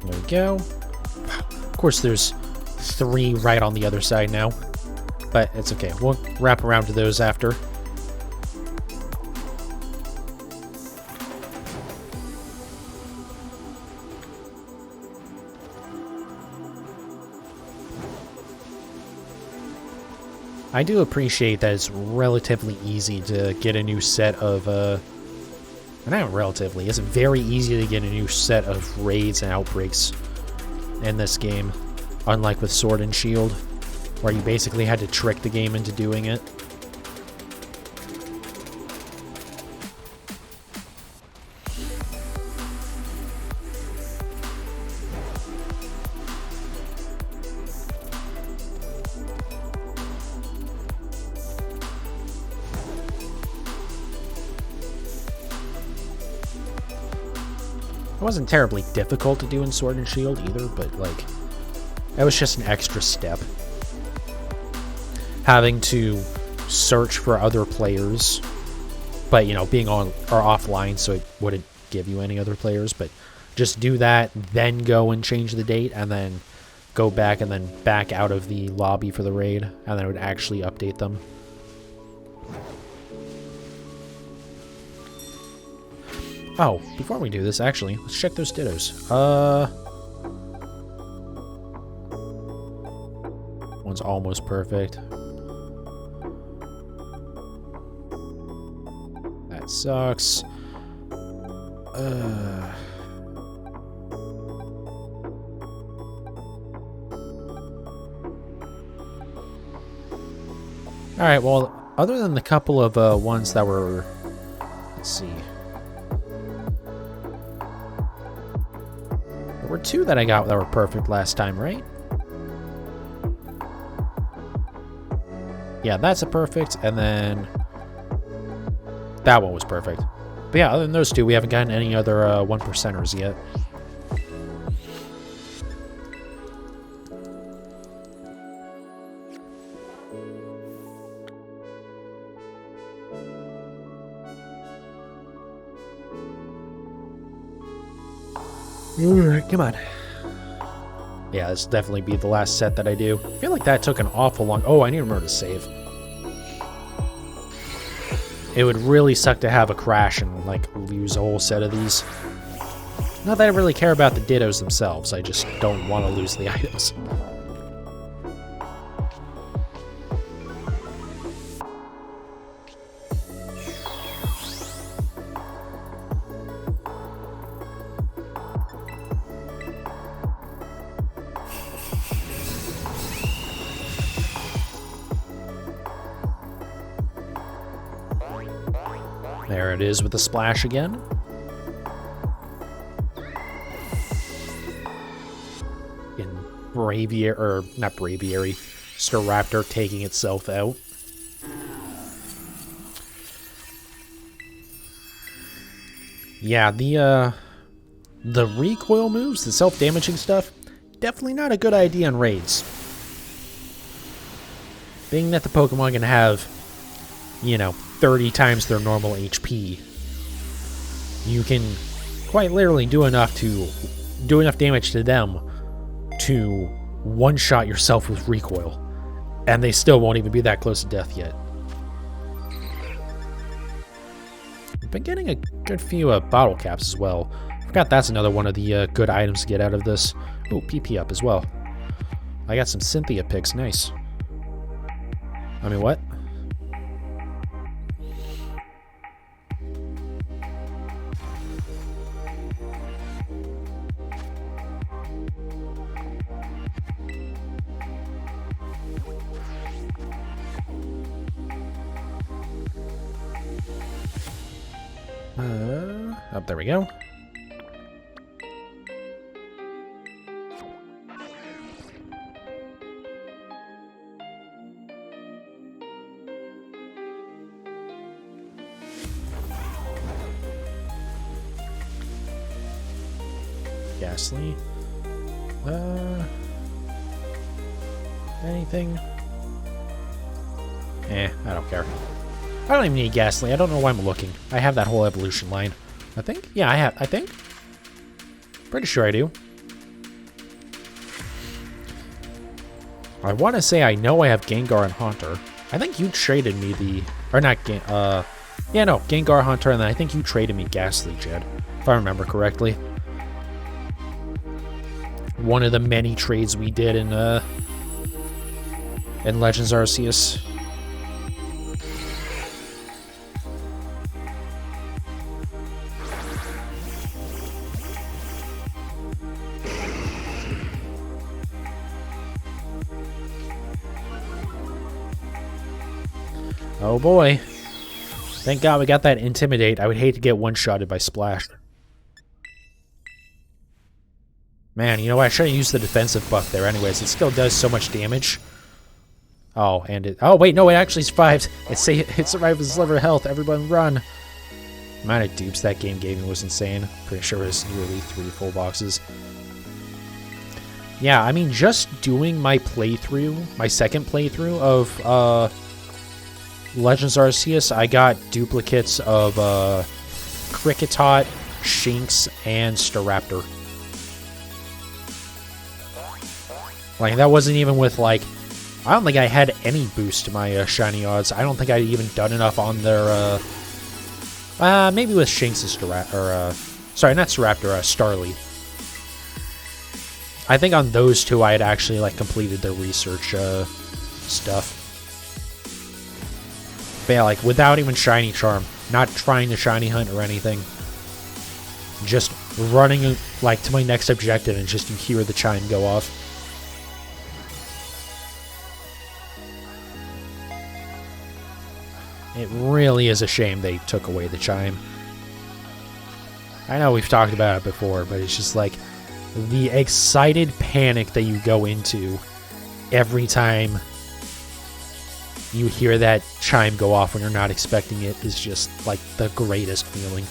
There we go. Of course, there's 3 right on the other side now. But it's okay. We'll wrap around to those after. I do appreciate that it's relatively easy to get a new set of, not relatively, it's very easy to get a new set of raids and outbreaks in this game, unlike with Sword and Shield, where you basically had to trick the game into doing it. It wasn't terribly difficult to do in Sword and Shield either, but, like, it was just an extra step. Having to search for other players but you know, being on or offline, so it wouldn't give you any other players. But just do that, then go and change the date, and then go back and then back out of the lobby for the raid, and then it would actually update them. Oh, before we do this, actually, let's check those Dittos. One's almost perfect. That sucks. Alright, well, other than the couple of ones that were... Let's see. There were two that I got that were perfect last time, right? Yeah, that's a perfect, and then... That one was perfect. But yeah, other than those two, we haven't gotten any other 1%ers yet. Come on. Yeah, this will definitely be the last set that I do. I feel like that took an awful long... Oh, I need to remember to save. It would really suck to have a crash and, like, lose a whole set of these. Not that I really care about the Dittos themselves, I just don't want to lose the items. There it is with the splash again. In Braviary, or not Braviary, Staraptor taking itself out. Yeah, the recoil moves, the self-damaging stuff, definitely not a good idea in raids. Being that the Pokemon can have, you know, 30 times their normal HP, you can quite literally do enough damage to them to one-shot yourself with recoil, and they still won't even be that close to death yet. I've been getting a good few bottle caps as well. I forgot that's another one of the good items to get out of this. Oh, PP up as well. I got some Cynthia picks, nice. I mean, what? Oh, there we go. Ghastly. Anything? I don't care. I don't even need Ghastly. I don't know why I'm looking. I have that whole evolution line. I think? Yeah, I think. Pretty sure I do. I want to say I know I have Gengar and Haunter. I think you traded me the... Or not yeah, no. Gengar, Haunter, and then I think you traded me Ghastly, Jed. If I remember correctly. One of the many trades we did in Legends Arceus. Oh boy. Thank God we got that Intimidate. I would hate to get one-shotted by Splash. Man, you know what? I should have used the defensive buff there anyways. It still does so much damage. Oh, and it... Oh, wait, no, it actually survived. It survived with a sliver of health. Everyone run. The amount of dupes that game gave me was insane. Pretty sure it was nearly 3 full boxes. Yeah, I mean, just doing my playthrough, my second playthrough of, Legends Arceus, I got duplicates of Kricketot, Shinx, and Staraptor. Like, that wasn't even with, like, I don't think I had any boost to my shiny odds. I don't think I'd even done enough on their, maybe with Shinx's sorry, not Staraptor, Starly. I think on those two I had actually, like, completed the research, stuff. But yeah, like, without even Shiny Charm, not trying to Shiny Hunt or anything. Just running, like, to my next objective and just you hear the chime go off. It really is a shame they took away the chime. I know we've talked about it before, but it's just like the excited panic that you go into every time you hear that chime go off when you're not expecting it is just like the greatest feeling.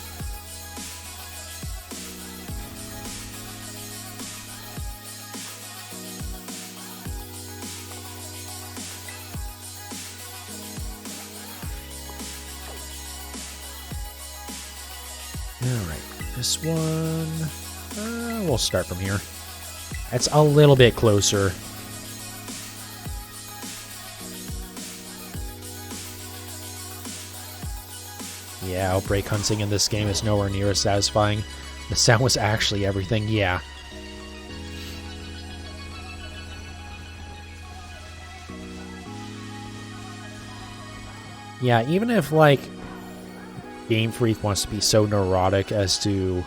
Alright, this one, we'll start from here. It's a little bit closer. Yeah, outbreak hunting in this game is nowhere near as satisfying. The sound was actually everything, yeah. Yeah, even if, like, Game Freak wants to be so neurotic as to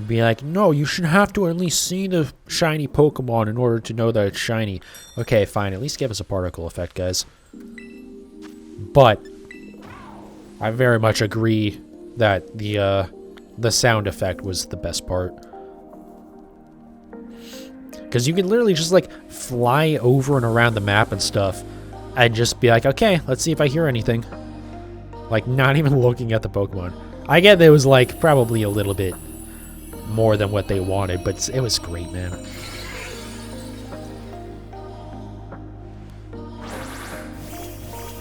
be like, no, you should have to at least see the shiny Pokemon in order to know that it's shiny. Okay, fine, at least give us a particle effect, guys. But I very much agree that the sound effect was the best part. Because you can literally just, like, fly over and around the map and stuff and just be like, okay, let's see if I hear anything. Like, not even looking at the Pokemon. I get that it was, like, probably a little bit more than what they wanted, but it was great, man.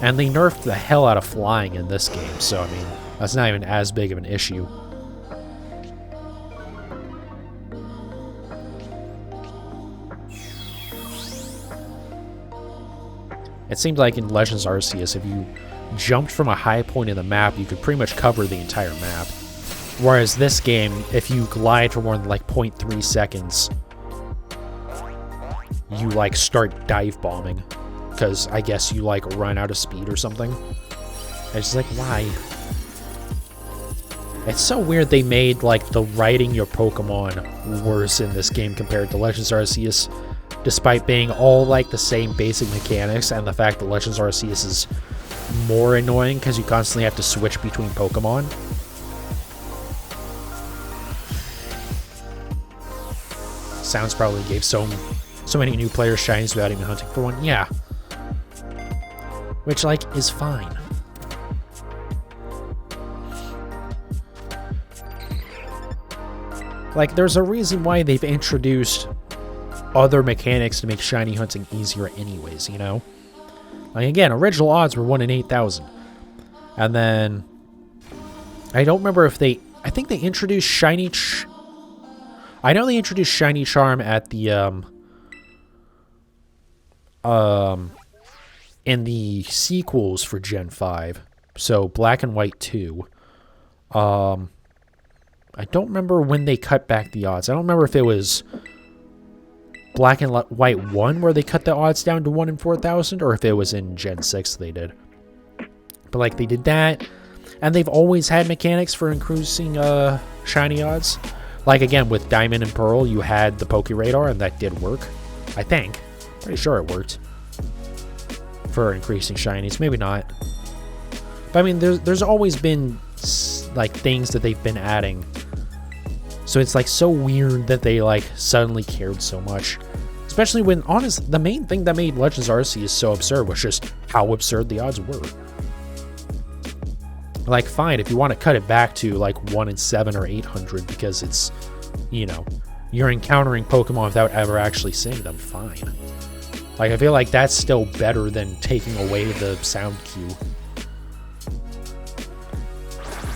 And they nerfed the hell out of flying in this game, so, I mean, that's not even as big of an issue. It seemed like in Legends Arceus, if you jumped from a high point in the map, you could pretty much cover the entire map. Whereas this game, if you glide for more than like 0.3 seconds, you like start dive bombing. Because I guess you like run out of speed or something. It's just like, why? It's so weird they made like the riding your Pokemon worse in this game compared to Legends Arceus. Despite being all like the same basic mechanics, and the fact that Legends Arceus is more annoying because you constantly have to switch between Pokemon. Sounds probably gave so many new players shinies without even hunting for one. Yeah. Which, like, is fine. Like, there's a reason why they've introduced other mechanics to make shiny hunting easier anyways, you know? Like, again, original odds were 1 in 8,000. And then I don't remember if they... I think they introduced shiny... I know they introduced Shiny Charm at the, in the sequels for Gen 5. So, Black and White 2. I don't remember when they cut back the odds. I don't remember if it was Black and White 1 where they cut the odds down to 1 in 4,000, or if it was in Gen 6 they did. But, like, they did that, and they've always had mechanics for increasing, shiny odds. Like, again, with Diamond and Pearl, you had the Poke Radar, and that did work. I think. Pretty sure it worked. For increasing shinies. Maybe not. But, I mean, there's always been, like, things that they've been adding. So it's, like, so weird that they, like, suddenly cared so much. Especially when, honestly, the main thing that made Legends Arceus so absurd was just how absurd the odds were. Like, fine, if you want to cut it back to, like, 1 in 7 or 800 because it's, you know, you're encountering Pokemon without ever actually seeing them, fine. Like, I feel like that's still better than taking away the sound cue.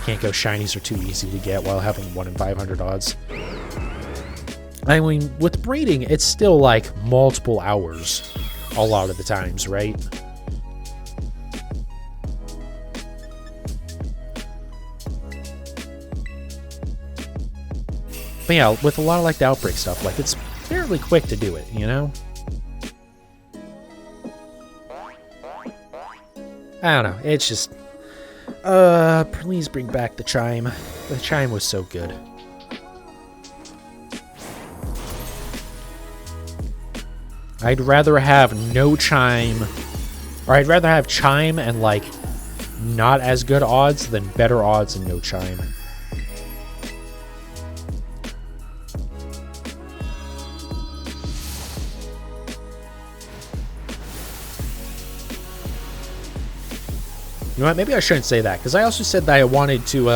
Can't go shinies are too easy to get while having 1 in 500 odds. I mean, with breeding, it's still like multiple hours a lot of the times, right? But yeah, with a lot of like the outbreak stuff, like it's fairly quick to do it, you know? I don't know, it's just... please bring back the chime. The chime was so good. I'd rather have no chime, or I'd rather have chime and like not as good odds than better odds and no chime. You know what, maybe I shouldn't say that, because I also said that I wanted to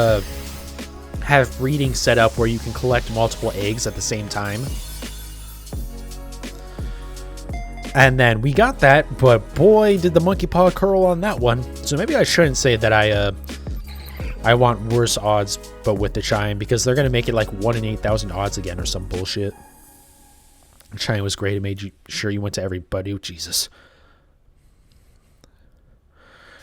have breeding set up where you can collect multiple eggs at the same time. And then we got that, but boy, did the monkey paw curl on that one. So maybe I shouldn't say that I want worse odds, but with the chime, because they're going to make it like 1 in 8,000 odds again or some bullshit. The chime was great. It made sure you went to everybody. Oh, Jesus.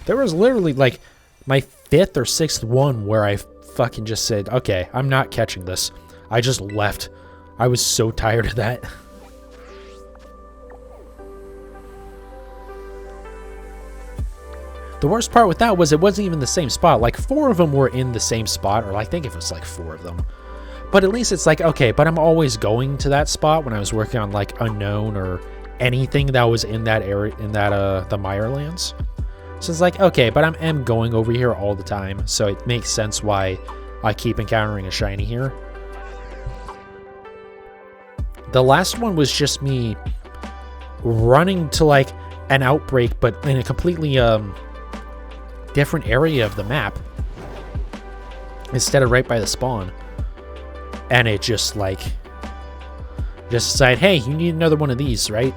There was literally like my 5th or 6th one where I fucking just said, okay, I'm not catching this. I just left. I was so tired of that. The worst part with that was it wasn't even the same spot. Like 4 of them were in the same spot, or I think it was like 4 of them. But at least it's like, okay, but I'm always going to that spot when I was working on like Unknown or anything that was in that area, in that the Mirelands. So it's like, okay, but I'm going over here all the time, so it makes sense why I keep encountering a shiny here. The last one was just me running to like an outbreak, but in a completely different area of the map instead of right by the spawn. And it just like decided, hey, you need another one of these, right?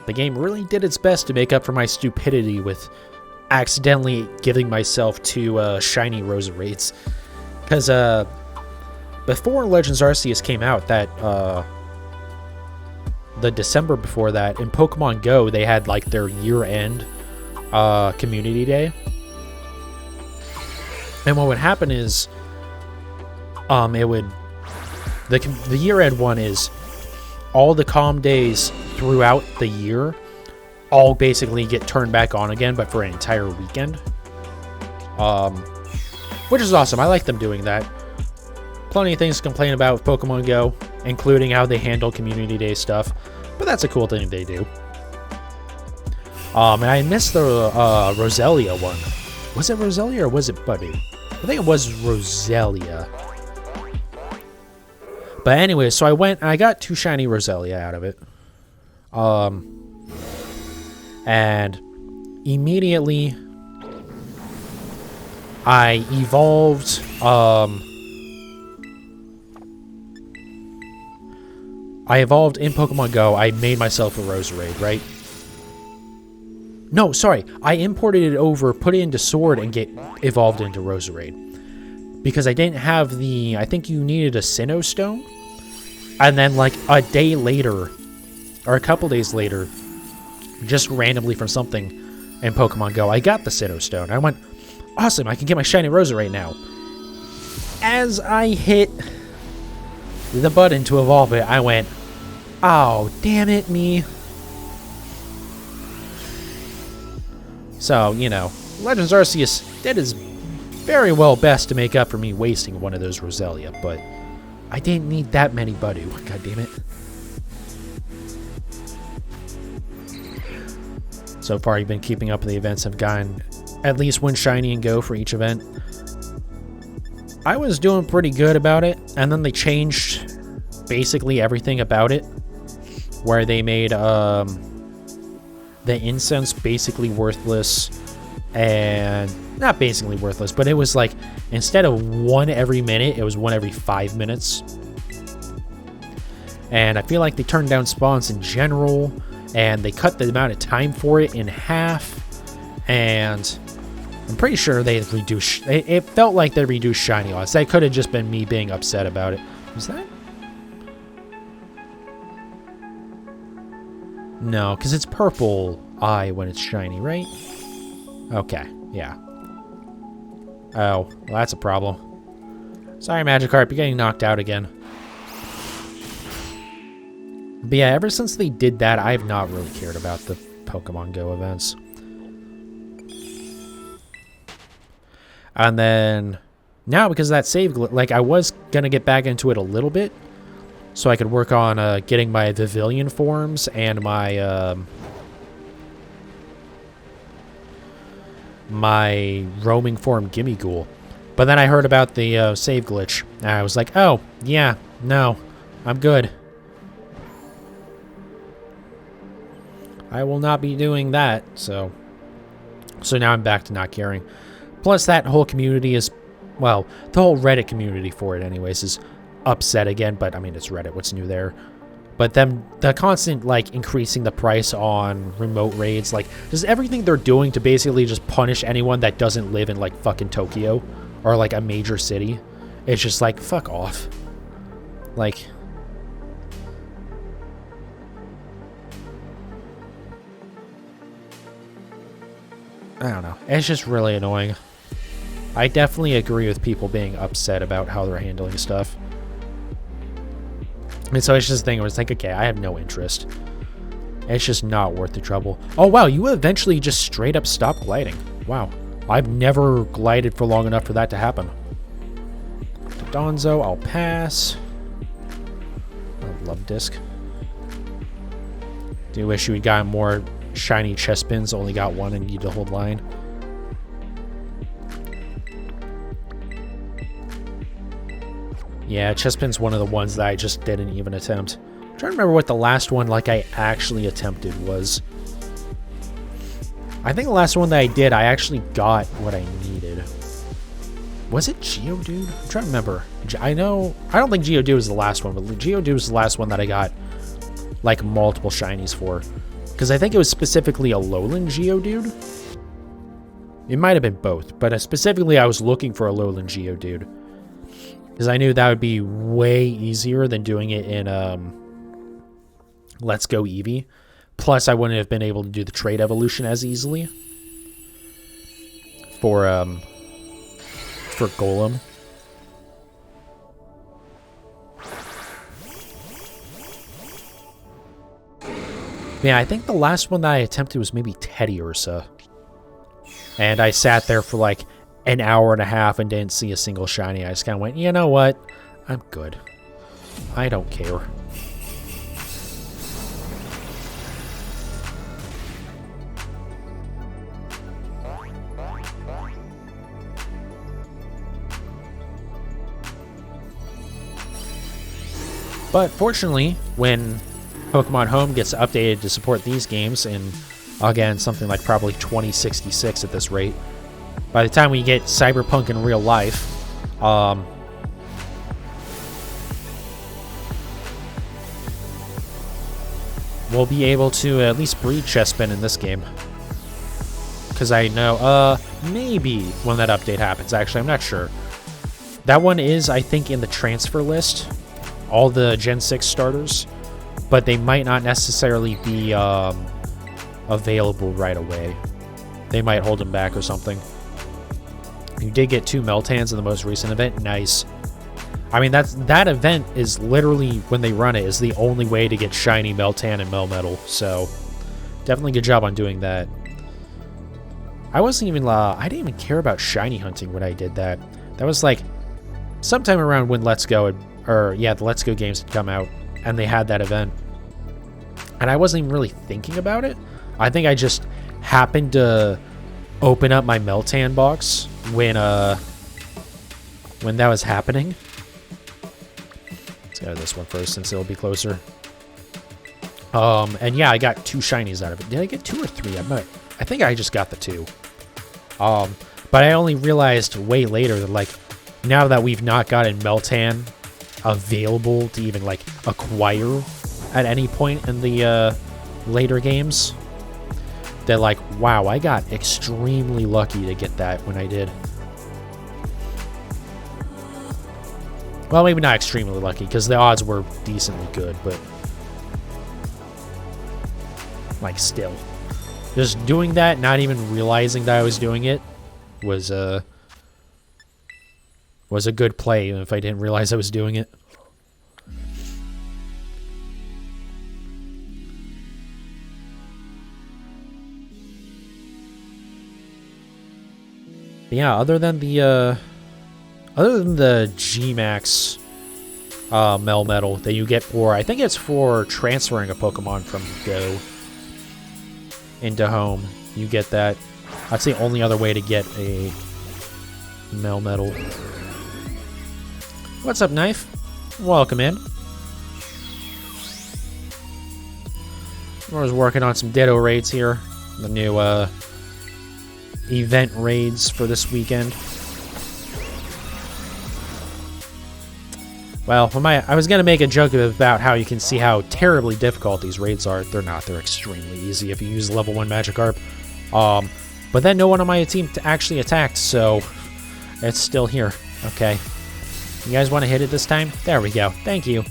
The game really did its best to make up for my stupidity with accidentally giving myself 2 shiny Roserades. Because before Legends Arceus came out, that the December before that, in Pokemon Go, they had like their year-end community day. And what would happen is, the year-end one is all the calm days throughout the year all basically get turned back on again, but for an entire weekend. Which is awesome. I like them doing that. Plenty of things to complain about with Pokemon Go, including how they handle Community Day stuff, but that's a cool thing they do. And I missed the Roselia one. Was it Roselia or was it Buddy? I think it was Roselia. But anyway, so I went and I got 2 shiny Roselia out of it. And immediately I evolved, in Pokemon Go. I made myself a Roserade, right? No, sorry. I imported it over, put it into Sword, and get evolved into Roserade. Because I didn't have the... I think you needed a Sinnoh Stone. And then, like, a day later, or a couple days later, just randomly from something in Pokemon Go, I got the Sinnoh Stone. I went, awesome, I can get my shiny Roserade now. As I hit the button to evolve it, I went, oh, damn it, me. So, you know, Legends Arceus did his very well best to make up for me wasting one of those Roselia, but I didn't need that many Budu. God damn it. So far, you've been keeping up with the events. I've gotten at least 1 shiny and go for each event. I was doing pretty good about it, and then they changed basically everything about it, where they made the incense basically worthless. And not basically worthless, but it was like, instead of one every minute, it was one every 5 minutes. And I feel like they turned down spawns in general, and they cut the amount of time for it in half. And I'm pretty sure they reduced, it felt like they reduced shiny odds. That could have just been me being upset about it. Was that? No, because it's purple eye when it's shiny, right? Okay, yeah. Oh, well, that's a problem. Sorry, Magikarp, you're getting knocked out again. But yeah, ever since they did that, I've not really cared about the Pokemon Go events. And then, now because of that save, like, I was going to get back into it a little bit, so I could work on getting my Vivillon forms and my, my roaming form Gimmighoul. But then I heard about the save glitch, and I was like, oh, yeah, no, I'm good. I will not be doing that, so now I'm back to not caring. Plus, that whole community is, well, the whole Reddit community for it anyways is upset again, but I mean, it's Reddit, what's new there? But them, the constant, like, increasing the price on remote raids, like, just everything they're doing to basically just punish anyone that doesn't live in, like, fucking Tokyo or, like, a major city. It's just like, fuck off. Like, I don't know. It's just really annoying. I definitely agree with people being upset about how they're handling stuff. And so it's just a thing where it's like, okay, I have no interest. It's just not worth the trouble. Oh, wow, you eventually just straight up stopped gliding. Wow. I've never glided for long enough for that to happen. Donzo, I'll pass. I love disc. Do wish you had gotten more shiny Chespins, only got one and need to hold line. Yeah, Chespin's one of the ones that I just didn't even attempt. I'm trying to remember what the last one like I actually attempted was. I think the last one that I did, I actually got what I needed. Was it Geodude? I'm trying to remember. I don't think Geodude was the last one, but Geodude was the last one that I got like multiple shinies for. Because I think it was specifically a Lowland Geodude. It might have been both, but specifically I was looking for a Lowland Geodude. Because I knew that would be way easier than doing it in Let's Go Eevee. Plus, I wouldn't have been able to do the trait evolution as easily. For Golem. Yeah, I think the last one that I attempted was maybe Teddiursa. And I sat there for like an hour and a half and didn't see a single shiny. I just kind of went, you know what? I'm good. I don't care. But fortunately, when Pokemon Home gets updated to support these games in, again, something like probably 2066 at this rate, by the time we get Cyberpunk in real life, we'll be able to at least breed Chespin in this game. Because I know, maybe when that update happens, actually, I'm not sure. That one is, I think, in the transfer list, all the Gen 6 starters, but they might not necessarily be available right away. They might hold them back or something. You did get 2 Meltans in the most recent event. Nice. I mean, that event is literally, when they run it, is the only way to get shiny Meltan and Melmetal. So, definitely good job on doing that. I wasn't even, I didn't even care about shiny hunting when I did that. That was like sometime around when Let's Go, the Let's Go games had come out, and they had that event. And I wasn't even really thinking about it. I think I just happened to open up my Meltan box when that was happening. Let's go to this one first since it'll be closer. And yeah, I got 2 shinies out of it. Did I get 2 or 3? I think I just got the 2. But I only realized way later that, like, now that we've not gotten Meltan available to even, like, acquire at any point in the later games, that, like, wow, I got extremely lucky to get that when I did. Well, maybe not extremely lucky, because the odds were decently good, but, like, still. Just doing that, not even realizing that I was doing it, was a good play if I didn't realize I was doing it. But yeah, other than the G-Max Melmetal that you get for, I think it's for transferring a Pokemon from Go into Home, you get that. That's the only other way to get a Melmetal. What's up, Knife? Welcome in. I was working on some Ditto raids here. The new event raids for this weekend. Well, I was going to make a joke about how you can see how terribly difficult these raids are. They're not. They're extremely easy if you use level 1 Magikarp. But then no one on my team actually attacked, so it's still here. Okay. You guys want to hit it this time? There we go. Thank you.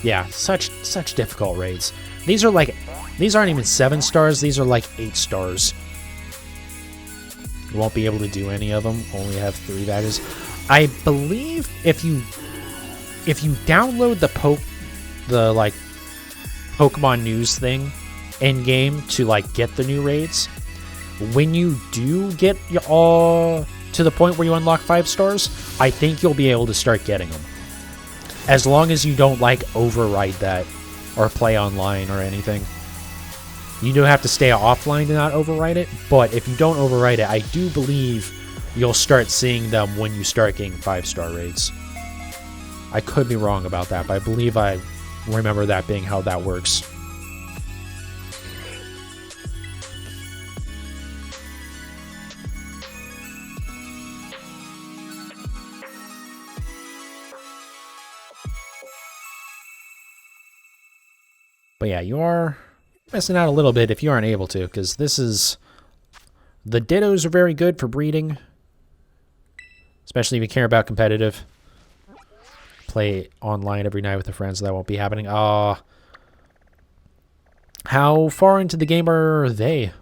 Yeah, such difficult raids. These aren't even 7 stars. These are like 8 stars. You won't be able to do any of them. Only have 3 badges. I believe if you download the Pokemon news thing in game to like get the new raids, when you do get all to the point where you unlock 5 stars, I think you'll be able to start getting them. As long as you don't like override that or play online or anything. You do have to stay offline to not override it, but if you don't override it, I do believe you'll start seeing them when you start getting 5-star raids. I could be wrong about that, but I believe I remember that being how that works. But yeah, you are missing out a little bit if you aren't able to, because the Dittos are very good for breeding, especially if you care about competitive. Play online every night with a friend, so that won't be happening. How far into the game are they?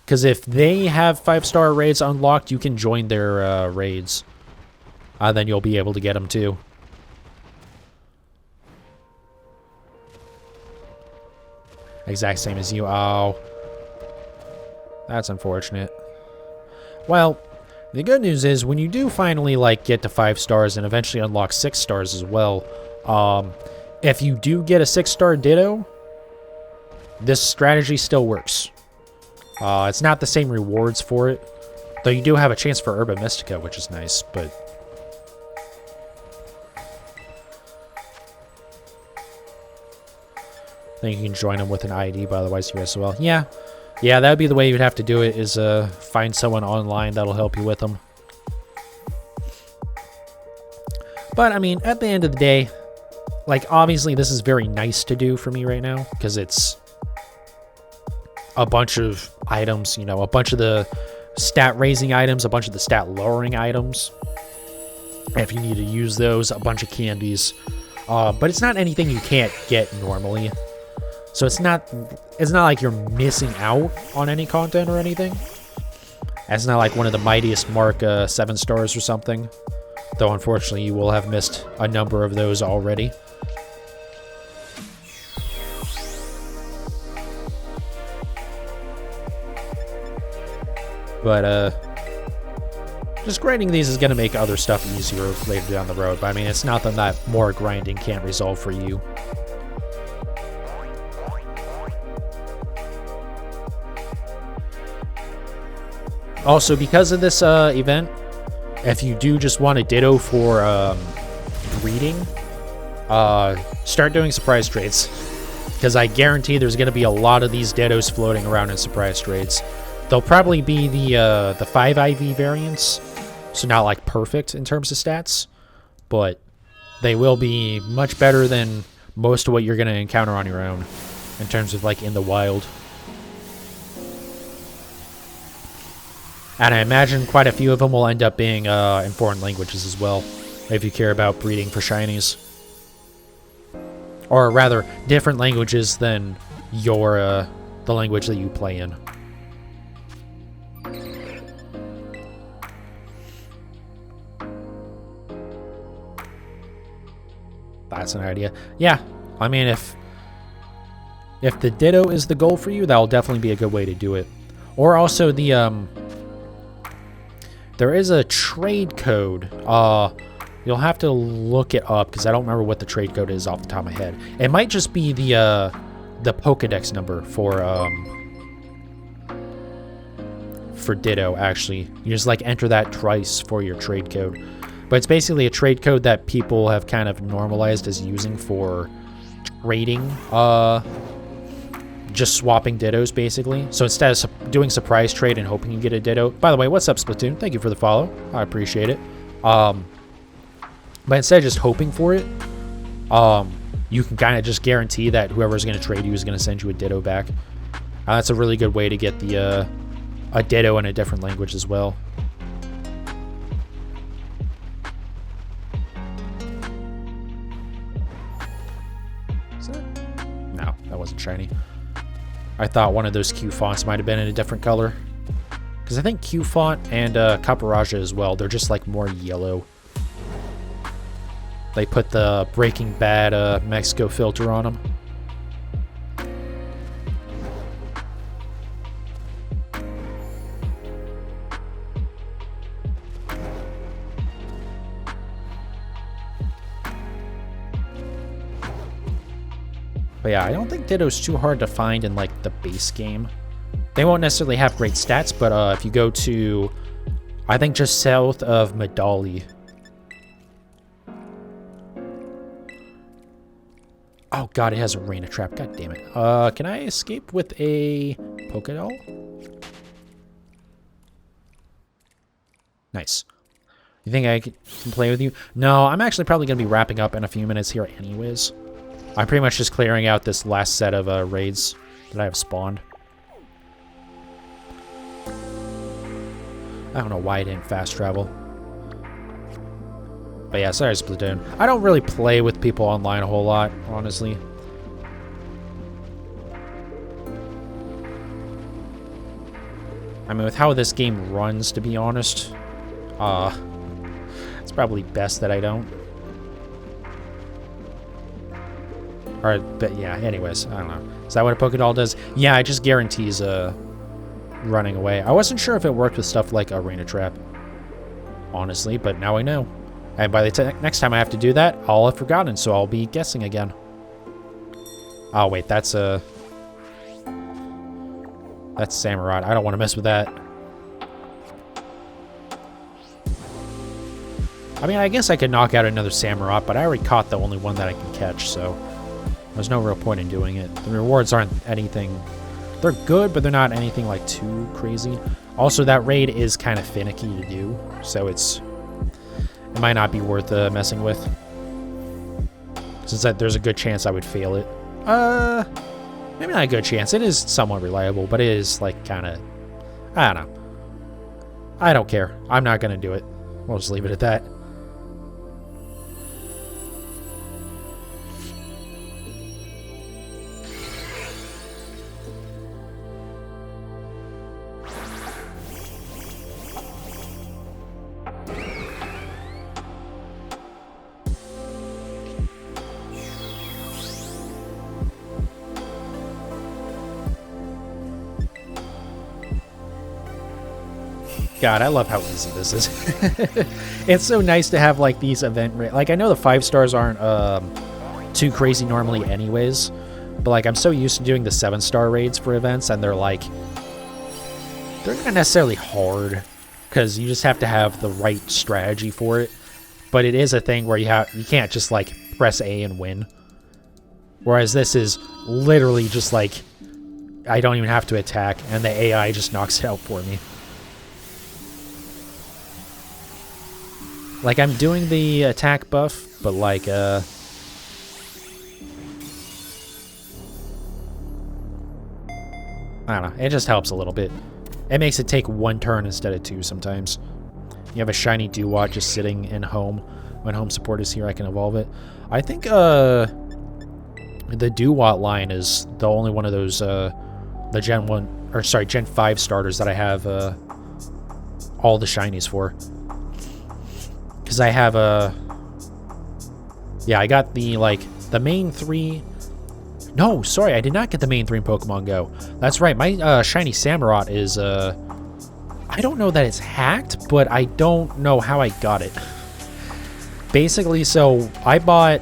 Because if they have 5-star raids unlocked, you can join their raids. Then you'll be able to get them too. Exact same as you. Oh. That's unfortunate. Well, the good news is when you do finally like get to 5 stars and eventually unlock 6 stars as well, if you do get a 6-star Ditto, this strategy still works. It's not the same rewards for it, though you do have a chance for Herba Mystica, which is nice, but then you can join them with an ID, but otherwise you as well. Yeah, that would be the way you would have to do it, is find someone online that'll help you with them. But, I mean, at the end of the day, like, obviously this is very nice to do for me right now, because it's a bunch of items, you know, a bunch of the stat-raising items, a bunch of the stat-lowering items. If you need to use those, a bunch of candies. But it's not anything you can't get normally. So it's not like you're missing out on any content or anything. It's not like one of the mightiest mark 7 stars or something. Though unfortunately you will have missed a number of those already. But just grinding these is going to make other stuff easier later down the road. But I mean, it's not that more grinding can't resolve for you. Also, because of this event, if you do just want a Ditto for breeding, start doing surprise trades. Because I guarantee there's going to be a lot of these Dittos floating around in surprise trades. They'll probably be the 5 IV variants, so not like perfect in terms of stats, but they will be much better than most of what you're going to encounter on your own in terms of like in the wild. And I imagine quite a few of them will end up being in foreign languages as well, if you care about breeding for shinies. Or rather, different languages than your the language that you play in. That's an idea. Yeah, I mean, if the Ditto is the goal for you, that'll definitely be a good way to do it. Or also the there is a trade code. You'll have to look it up because I don't remember what the trade code is off the top of my head. It might just be the Pokedex number for Ditto. Actually, you just like enter that twice for your trade code. But it's basically a trade code that people have kind of normalized as using for trading, just swapping Dittos, basically. So instead of doing surprise trade and hoping you get a Ditto... By the way, what's up, Splatoon? Thank you for the follow. I appreciate it. But instead of just hoping for it, you can kind of just guarantee that whoever's going to trade you is going to send you a Ditto back. That's a really good way to get the a Ditto in a different language as well. No, that wasn't shiny. I thought one of those Q fonts might have been in a different color. Because I think Q font and Caparaja as well, they're just like more yellow. They put the Breaking Bad Mexico filter on them. But yeah, I don't think Ditto's too hard to find in, like, the base game. They won't necessarily have great stats, but if you go to, I think just south of Medali. Oh god, it has a Arena Trap. God damn it. Can I escape with a Pokédoll? Nice. You think I can play with you? No, I'm actually probably going to be wrapping up in a few minutes here anyways. I'm pretty much just clearing out this last set of raids that I have spawned. I don't know why I didn't fast travel. But yeah, sorry, Splatoon. I don't really play with people online a whole lot, honestly. I mean, with how this game runs, to be honest, it's probably best that I don't. Or, but yeah, anyways, I don't know. Is that what a Pokédoll does? Yeah, it just guarantees running away. I wasn't sure if it worked with stuff like Arena Trap, honestly, but now I know. And by the next time I have to do that, I'll have forgotten, so I'll be guessing again. Oh, wait, that's Samurott. I don't want to mess with that. I mean, I guess I could knock out another Samurott, but I already caught the only one that I can catch, so there's no real point in doing it. The rewards aren't anything... They're good, but they're not anything, like, too crazy. Also, that raid is kind of finicky to do, so it might not be worth messing with. Since there's a good chance I would fail it. Maybe not a good chance. It is somewhat reliable, but it is, like, kind of... I don't know. I don't care. I'm not going to do it. We'll just leave it at that. God, I love how easy this is. It's so nice to have, like, these event... Like, I know the 5 stars aren't too crazy normally anyways, but, like, I'm so used to doing the 7-star raids for events, and they're, like... They're not necessarily hard, because you just have to have the right strategy for it. But it is a thing where you can't just, like, press A and win. Whereas this is literally just, like... I don't even have to attack, and the AI just knocks it out for me. Like, I'm doing the attack buff, but like, I don't know, it just helps a little bit. It makes it take 1 turn instead of 2 sometimes. You have a shiny Dewott just sitting in home. When home support is here, I can evolve it. I think, the Dewott line is the only one of those, the Gen 1, or sorry, Gen 5 starters that I have, all the shinies for. Because I have, yeah, I got the, like, the main 3... No, sorry, I did not get the main 3 in Pokemon Go. That's right, my, shiny Samurott is, I don't know that it's hacked, but I don't know how I got it. Basically, so, I bought,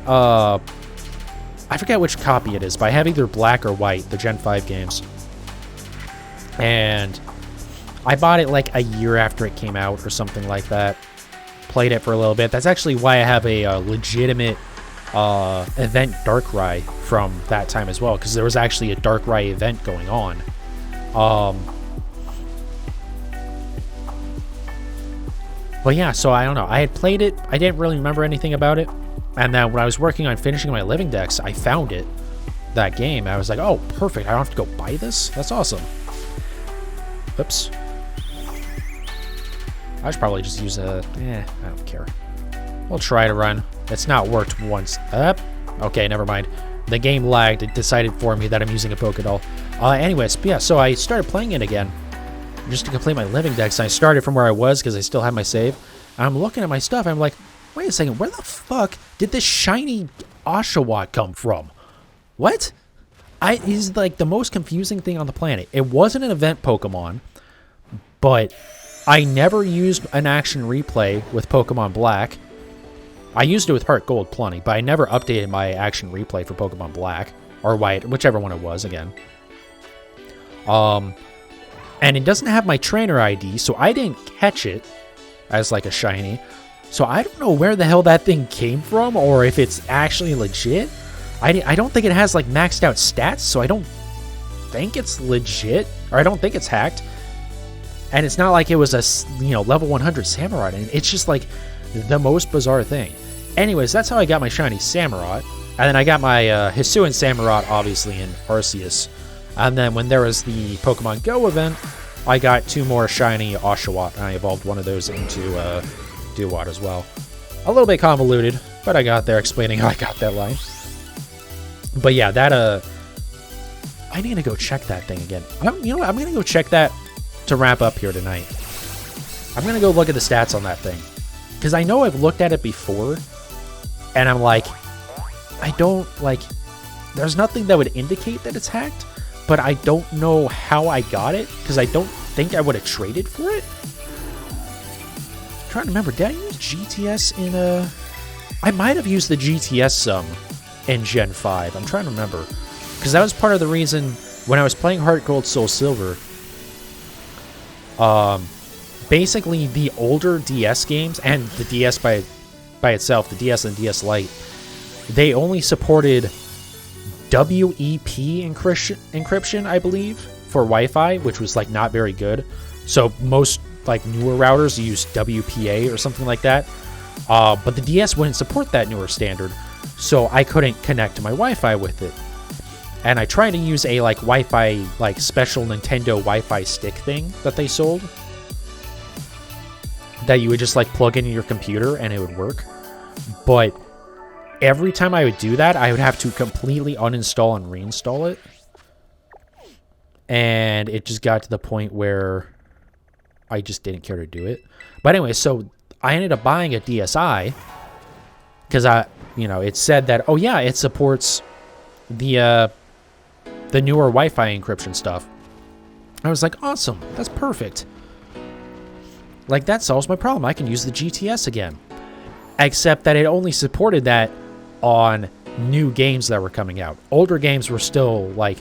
I forget which copy it is, but I have either black or white, the Gen 5 games. And I bought it like a year after it came out or something like that. Played it for a little bit. That's actually why I have a legitimate event Darkrai from that time as well, because there was actually a Darkrai event going on. But yeah, so I don't know. I had played it. I didn't really remember anything about it. And then when I was working on finishing my living decks, I found it, that game. I was like, oh, perfect. I don't have to go buy this? That's awesome. Oops. I should probably just use a... I don't care. We'll try to run. It's not worked once. Okay, never mind. The game lagged. It decided for me that I'm using a Pokédoll. Anyways, yeah, so I started playing it again just to complete my living decks. I started from where I was because I still had my save. And I'm looking at my stuff. I'm like, wait a second. Where the fuck did this shiny Oshawott come from? What? He's like the most confusing thing on the planet. It wasn't an event Pokemon, but I never used an action replay with Pokemon Black. I used it with Heart Gold plenty, but I never updated my action replay for Pokemon Black or White, whichever one it was again. And it doesn't have my trainer ID, so I didn't catch it as like a shiny. So I don't know where the hell that thing came from, or if it's actually legit. I don't think it has like maxed out stats, so I don't think it's legit, or I don't think it's hacked. And it's not like it was a, you know, level 100 Samurott, and it's just like the most bizarre thing. Anyways, that's how I got my shiny Samurott. And then I got my Hisuian Samurott, obviously, in Arceus. And then when there was the Pokemon Go event, I got 2 more shiny Oshawott, and I evolved one of those into Dewott as well. A little bit convoluted, but I got there explaining how I got that line. But yeah, that, I need to go check that thing again. You know what? I'm going to go check that to wrap up here tonight. I'm going to go look at the stats on that thing. Because I know I've looked at it before, and I'm like, I don't, like, there's nothing that would indicate that it's hacked, but I don't know how I got it, because I don't think I would have traded for it. I'm trying to remember, did I use GTS in I might have used the GTS some in Gen 5. I'm trying to remember. Because that was part of the reason when I was playing Heart Gold Soul Silver, basically the older DS games, and the DS by itself, the DS and DS Lite, they only supported WEP encryption, I believe, for Wi-Fi, which was like not very good. So most like newer routers use WPA or something like that. But the DS wouldn't support that newer standard, so I couldn't connect to my Wi-Fi with it. And I tried to use a like Wi-Fi, like special Nintendo Wi-Fi stick thing that they sold, that you would just like plug into your computer and it would work. But every time I would do that, I would have to completely uninstall and reinstall it. And it just got to the point where I just didn't care to do it. But anyway, so I ended up buying a DSi because it said that, oh yeah, it supports the newer Wi-Fi encryption stuff. I was like, awesome, that's perfect. Like, that solves my problem. I can use the GTS again. Except that it only supported that on new games that were coming out. Older games were still, like,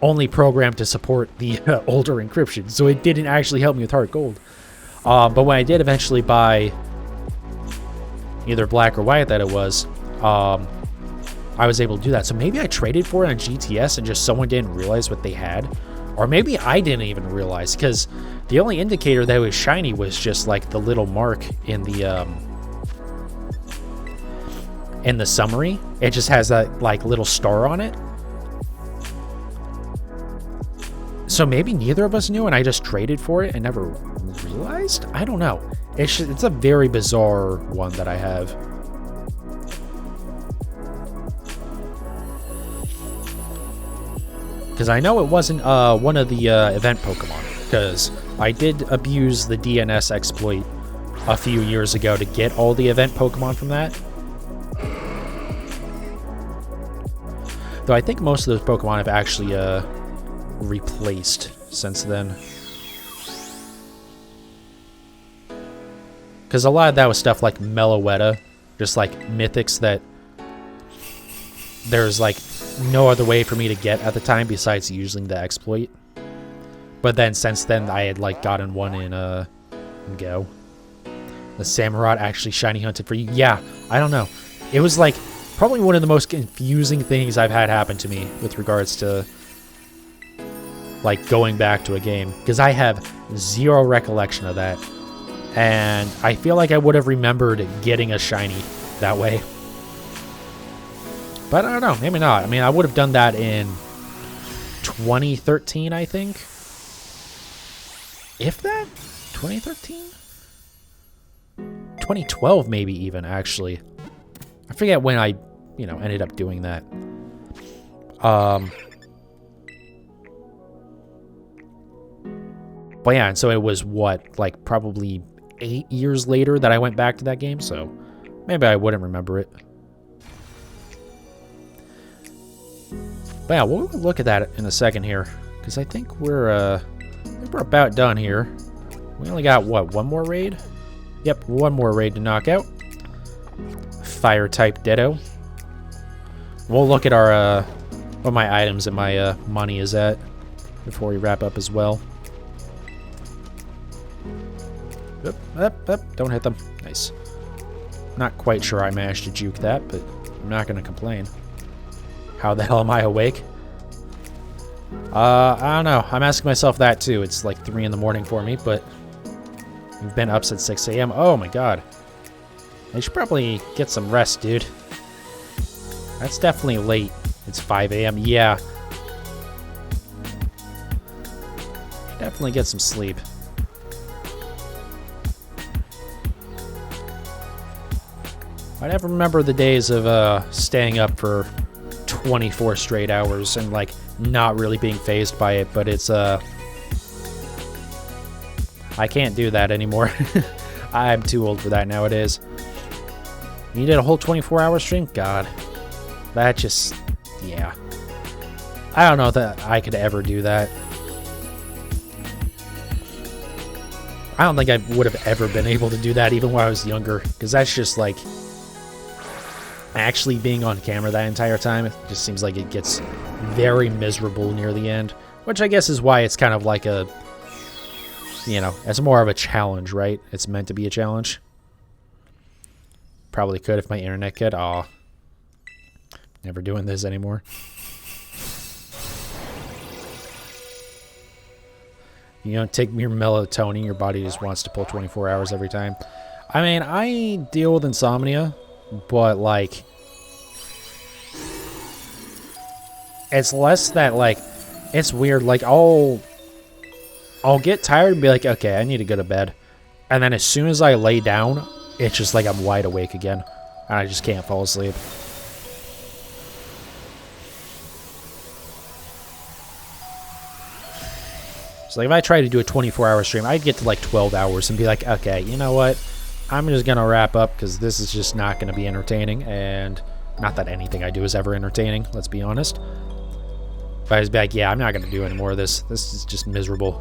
only programmed to support the older encryption. So it didn't actually help me with Heart Gold. But when I did eventually buy either Black or White that it was, I was able to do that. So maybe I traded for it on GTS and just someone didn't realize what they had. Or maybe I didn't even realize, because the only indicator that it was shiny was just like the little mark in the summary. It just has that like little star on it. So maybe neither of us knew and I just traded for it and never realized? I don't know. It's a very bizarre one that I have. Because I know it wasn't one of the event Pokemon. Because I did abuse the DNS exploit a few years ago to get all the event Pokemon from that. Though I think most of those Pokemon have actually replaced since then. Because a lot of that was stuff like Meloetta, just like mythics that there's like no other way for me to get at the time besides using the exploit. But then since then I had like gotten one in Go. The Samurott actually shiny hunted for you. Yeah, I don't know. It was like probably one of the most confusing things I've had happen to me with regards to like going back to a game, because I have zero recollection of that, and I feel like I would have remembered getting a shiny that way, but I don't know, maybe not. I mean, I would have done that in 2013, I think, if that. 2013, 2012 maybe even, actually. I forget when I ended up doing that. But yeah, and so it was what, like probably 8 years later that I went back to that game, so maybe I wouldn't remember it. But yeah, we'll look at that in a second here, because I think we're about done here. We only got what, one more raid? Yep, one more raid to knock out. Fire type Ditto. We'll look at our what my items and my money is at before we wrap up as well. Up, don't hit them. Nice. Not quite sure I managed to juke that, but I'm not going to complain. How the hell am I awake? I don't know. I'm asking myself that too. It's like 3 in the morning for me, but you've been up since 6 a.m. Oh my god. I should probably get some rest, dude. That's definitely late. It's 5 a.m. Yeah. Definitely get some sleep. I never remember the days of staying up for 24 straight hours and like not really being fazed by it, but it's I can't do that anymore. I'm too old for that nowadays. You did a whole 24-hour stream? God. That just, yeah. I don't know that I could ever do that. I don't think I would have ever been able to do that even when I was younger, because that's just like actually being on camera that entire time. It just seems like it gets very miserable near the end, which I guess is why it's kind of like a, it's more of a challenge, right? It's meant to be a challenge. Probably could if my internet could. Aw. Never doing this anymore. You don't take your melatonin, your body just wants to pull 24 hours every time. I mean, I deal with insomnia, but like, it's less that like, it's weird. Like I'll get tired and be like, okay, I need to go to bed. And then as soon as I lay down, it's just like I'm wide awake again. And I just can't fall asleep. So like if I try to do a 24-hour stream, I'd get to like 12 hours and be like, okay, you know what? I'm just going to wrap up because this is just not going to be entertaining. And not that anything I do is ever entertaining, let's be honest. But I'd just be like, yeah, I'm not going to do any more of this. This is just miserable.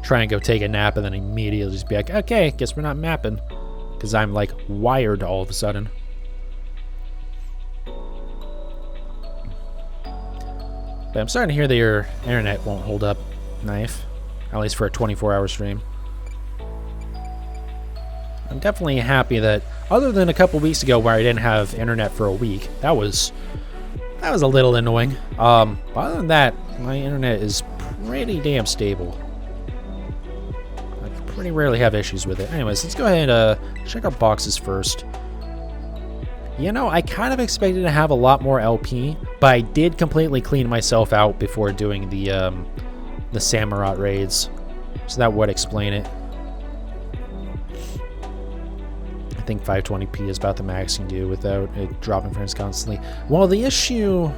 Try and go take a nap and then immediately just be like, okay, guess we're not mapping. Because I'm like wired all of a sudden. But I'm starting to hear that your internet won't hold up, Knife. At least for a 24-hour stream. I'm definitely happy that, other than a couple weeks ago where I didn't have internet for a week, that was That was a little annoying. Other than that, my internet is pretty damn stable. I pretty rarely have issues with it. Anyways, let's go ahead and check our boxes first. You know, I kind of expected to have a lot more LP, but I did completely clean myself out before doing the Samurott raids, so that would explain it. I think 520p is about the max you can do without it dropping frames constantly. Well, the issue,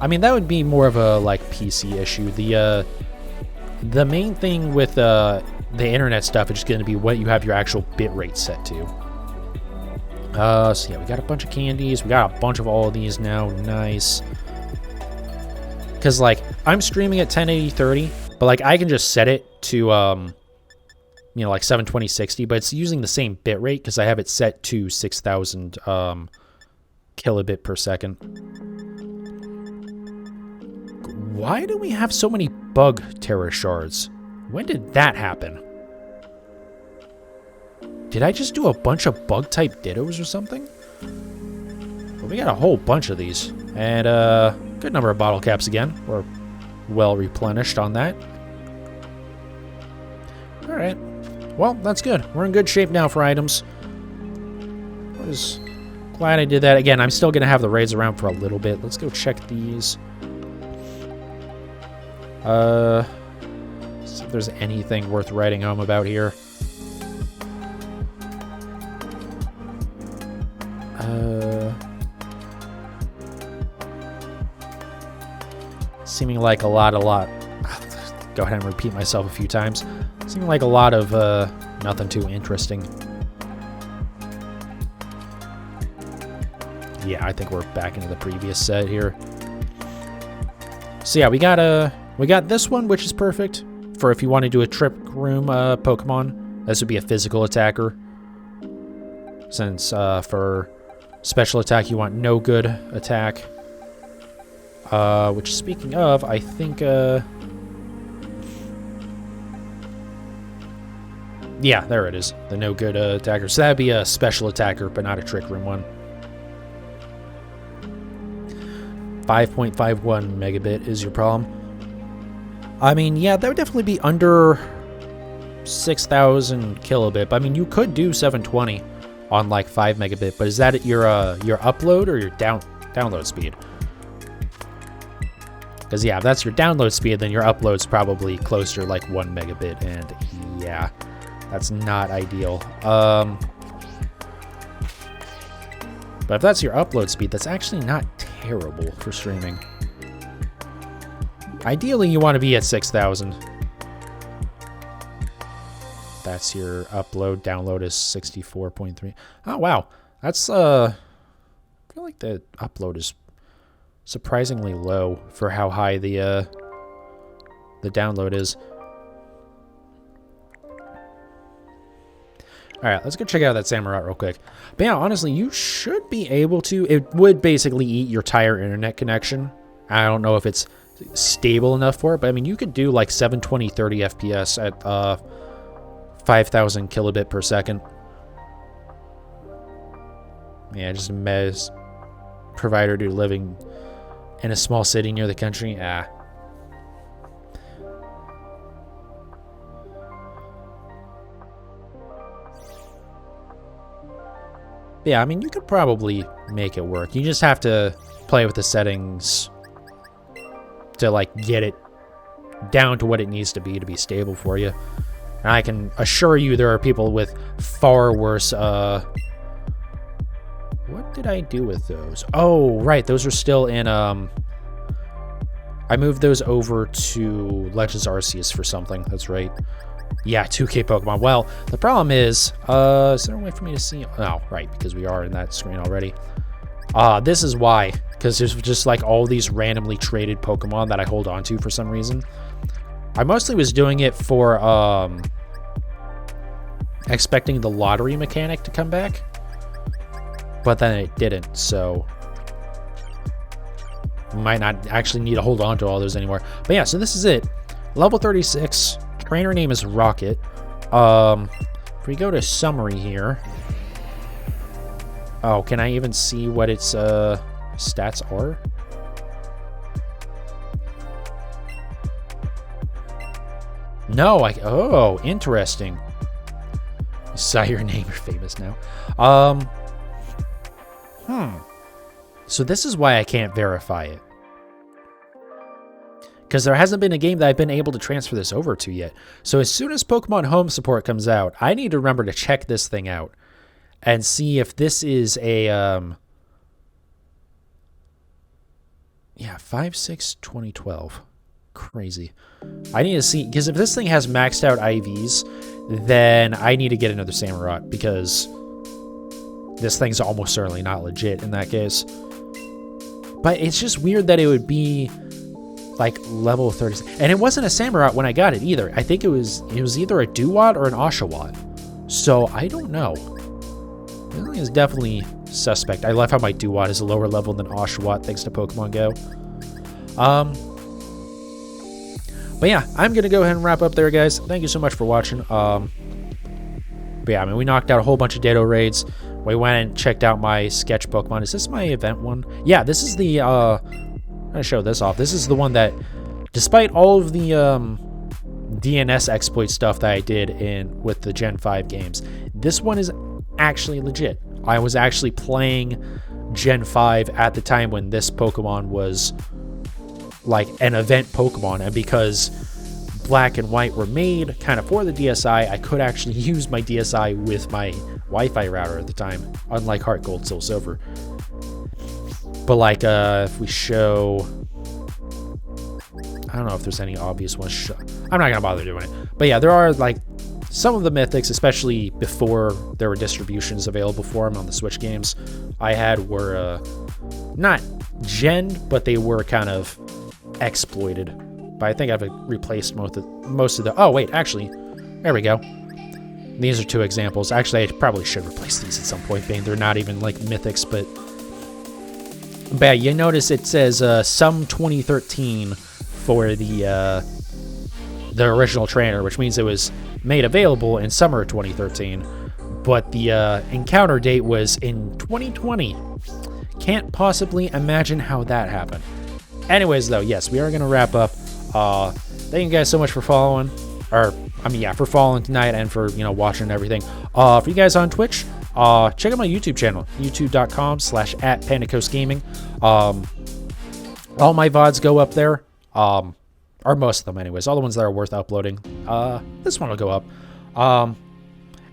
I mean, that would be more of a like PC issue. The main thing with the internet stuff is just going to be what you have your actual bitrate set to. So yeah, we got a bunch of candies. We got a bunch of all of these now. Nice. Because like I'm streaming at 1080/30, but like I can just set it to you know, like 720/60, but it's using the same bitrate because I have it set to 6,000 kilobit per second. Why do we have so many bug terror shards? When did that happen? Did I just do a bunch of bug-type Dittos or something? Well, we got a whole bunch of these. And good number of bottle caps again. We're well replenished on that. Alright. Well, that's good. We're in good shape now for items. I was glad I did that. Again, I'm still going to have the raids around for a little bit. Let's go check these. See if there's anything worth writing home about here. Seeming like a lot. Go ahead and repeat myself a few times. Seeming like a lot of nothing too interesting. Yeah, I think we're back into the previous set here. So yeah, we got this one, which is perfect for if you want to do a trick room Pokemon. This would be a physical attacker. Since for special attack you want no good attack. Which, speaking of, I think, yeah, there it is. The no good attacker. So that'd be a special attacker, but not a trick room one. 5.51 megabit is your problem. I mean, yeah, that would definitely be under 6,000 kilobit. But I mean, you could do 720 on like 5 megabit. But is that your upload or your download speed? Because, yeah, if that's your download speed, then your upload's probably closer to, like, 1 megabit, and, yeah, that's not ideal. But if that's your upload speed, that's actually not terrible for streaming. Ideally, you want to be at 6,000. That's your upload. Download is 64.3. Oh, wow. That's, I feel like the upload is surprisingly low for how high the download is. Alright, let's go check out that Samurott real quick. But yeah, honestly, you should be able to. It would basically eat your entire internet connection. I don't know if it's stable enough for it, but I mean, you could do like 720, 30 FPS at 5,000 kilobit per second. Yeah, just a mess. Provider dude living in a small city near the country. Ah. Yeah, I mean, you could probably make it work. You just have to play with the settings to, like, get it down to what it needs to be stable for you. And I can assure you there are people with far worse, what did I do with those? Oh, right, those are still in, I moved those over to Legends Arceus for something, that's right. Yeah, 2K Pokemon. Well, the problem is there a way for me to see? Oh, right, because we are in that screen already. This is why, because there's just like all these randomly traded Pokemon that I hold on to for some reason. I mostly was doing it for expecting the lottery mechanic to come back, but then it didn't, so might not actually need to hold on to all those anymore. But yeah, so this is it. Level 36. Trainer name is Rocket. If we go to summary here. Oh, can I even see what its stats are? No, oh, interesting. You saw your name, you're famous now. So this is why I can't verify it. Because there hasn't been a game that I've been able to transfer this over to yet. So as soon as Pokemon Home support comes out, I need to remember to check this thing out and see if this is a, yeah, 5/6/2012. Crazy. I need to see, because if this thing has maxed out IVs, then I need to get another Samurott, because this thing's almost certainly not legit in that case. But it's just weird that it would be like level 30. And it wasn't a Samurott when I got it either. I think it was either a Duat or an Oshawott. So I don't know. This thing is definitely suspect. I love how my Duat is a lower level than Oshawott thanks to Pokemon Go. But yeah, I'm going to go ahead and wrap up there, guys. Thank you so much for watching. But yeah, I mean, we knocked out a whole bunch of Ditto raids. We went and checked out my sketch Pokemon. Is this my event one? Yeah, this is the, I'm going to show this off. This is the one that, despite all of the DNS exploit stuff that I did with the Gen 5 games, this one is actually legit. I was actually playing Gen 5 at the time when this Pokemon was like an event Pokemon, and because Black and White were made kind of for the DSi, I could actually use my DSi with my Wi-Fi router at the time, unlike Heart Gold, Soul Silver. But like, if we show, I don't know if there's any obvious ones. I'm not gonna bother doing it. But yeah, there are like some of the mythics, especially before there were distributions available for them on the Switch games I had, were not gen, but they were kind of exploited. But I think I've replaced most of the. Oh wait, actually, there we go. These are two examples. Actually, I probably should replace these at some point, being they're not even like mythics, but yeah, you notice it says some 2013 for the original trainer, which means it was made available in summer of 2013, but the encounter date was in 2020. Can't possibly imagine how that happened. Anyways, though, yes, we are going to wrap up. Thank you guys so much for following, for following tonight and for, watching everything. For you guys on Twitch, check out my YouTube channel, youtube.com/@PandaCoastGaming. All my VODs go up there, or most of them anyways, all the ones that are worth uploading. This one will go up.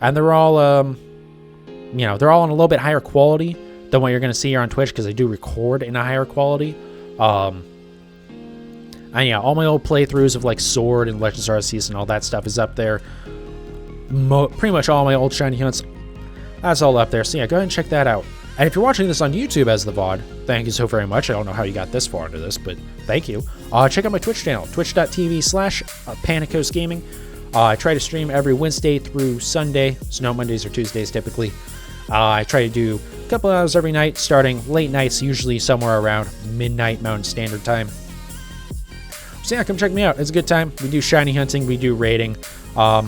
And they're all, they're all in a little bit higher quality than what you're going to see here on Twitch, because I do record in a higher quality. And yeah, all my old playthroughs of like Sword and Legends Arceus and all that stuff is up there. Pretty much all my old shiny hunts, that's all up there. So yeah, go ahead and check that out. And if you're watching this on YouTube as the VOD, thank you so very much. I don't know how you got this far into this, but thank you. Check out my Twitch channel, twitch.tv/PandaCoastGaming. I try to stream every Wednesday through Sunday, so no Mondays or Tuesdays typically. I try to do a couple hours every night, starting late nights, usually somewhere around midnight Mountain Standard Time. So yeah, come check me out. It's a good time. We do shiny hunting. We do raiding. Yeah,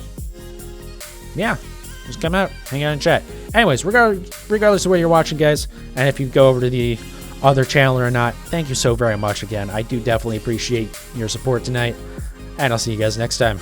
just come out, hang out and chat. Anyways, regardless of where you're watching, guys, and if you go over to the other channel or not, thank you so very much again. I do definitely appreciate your support tonight, and I'll see you guys next time.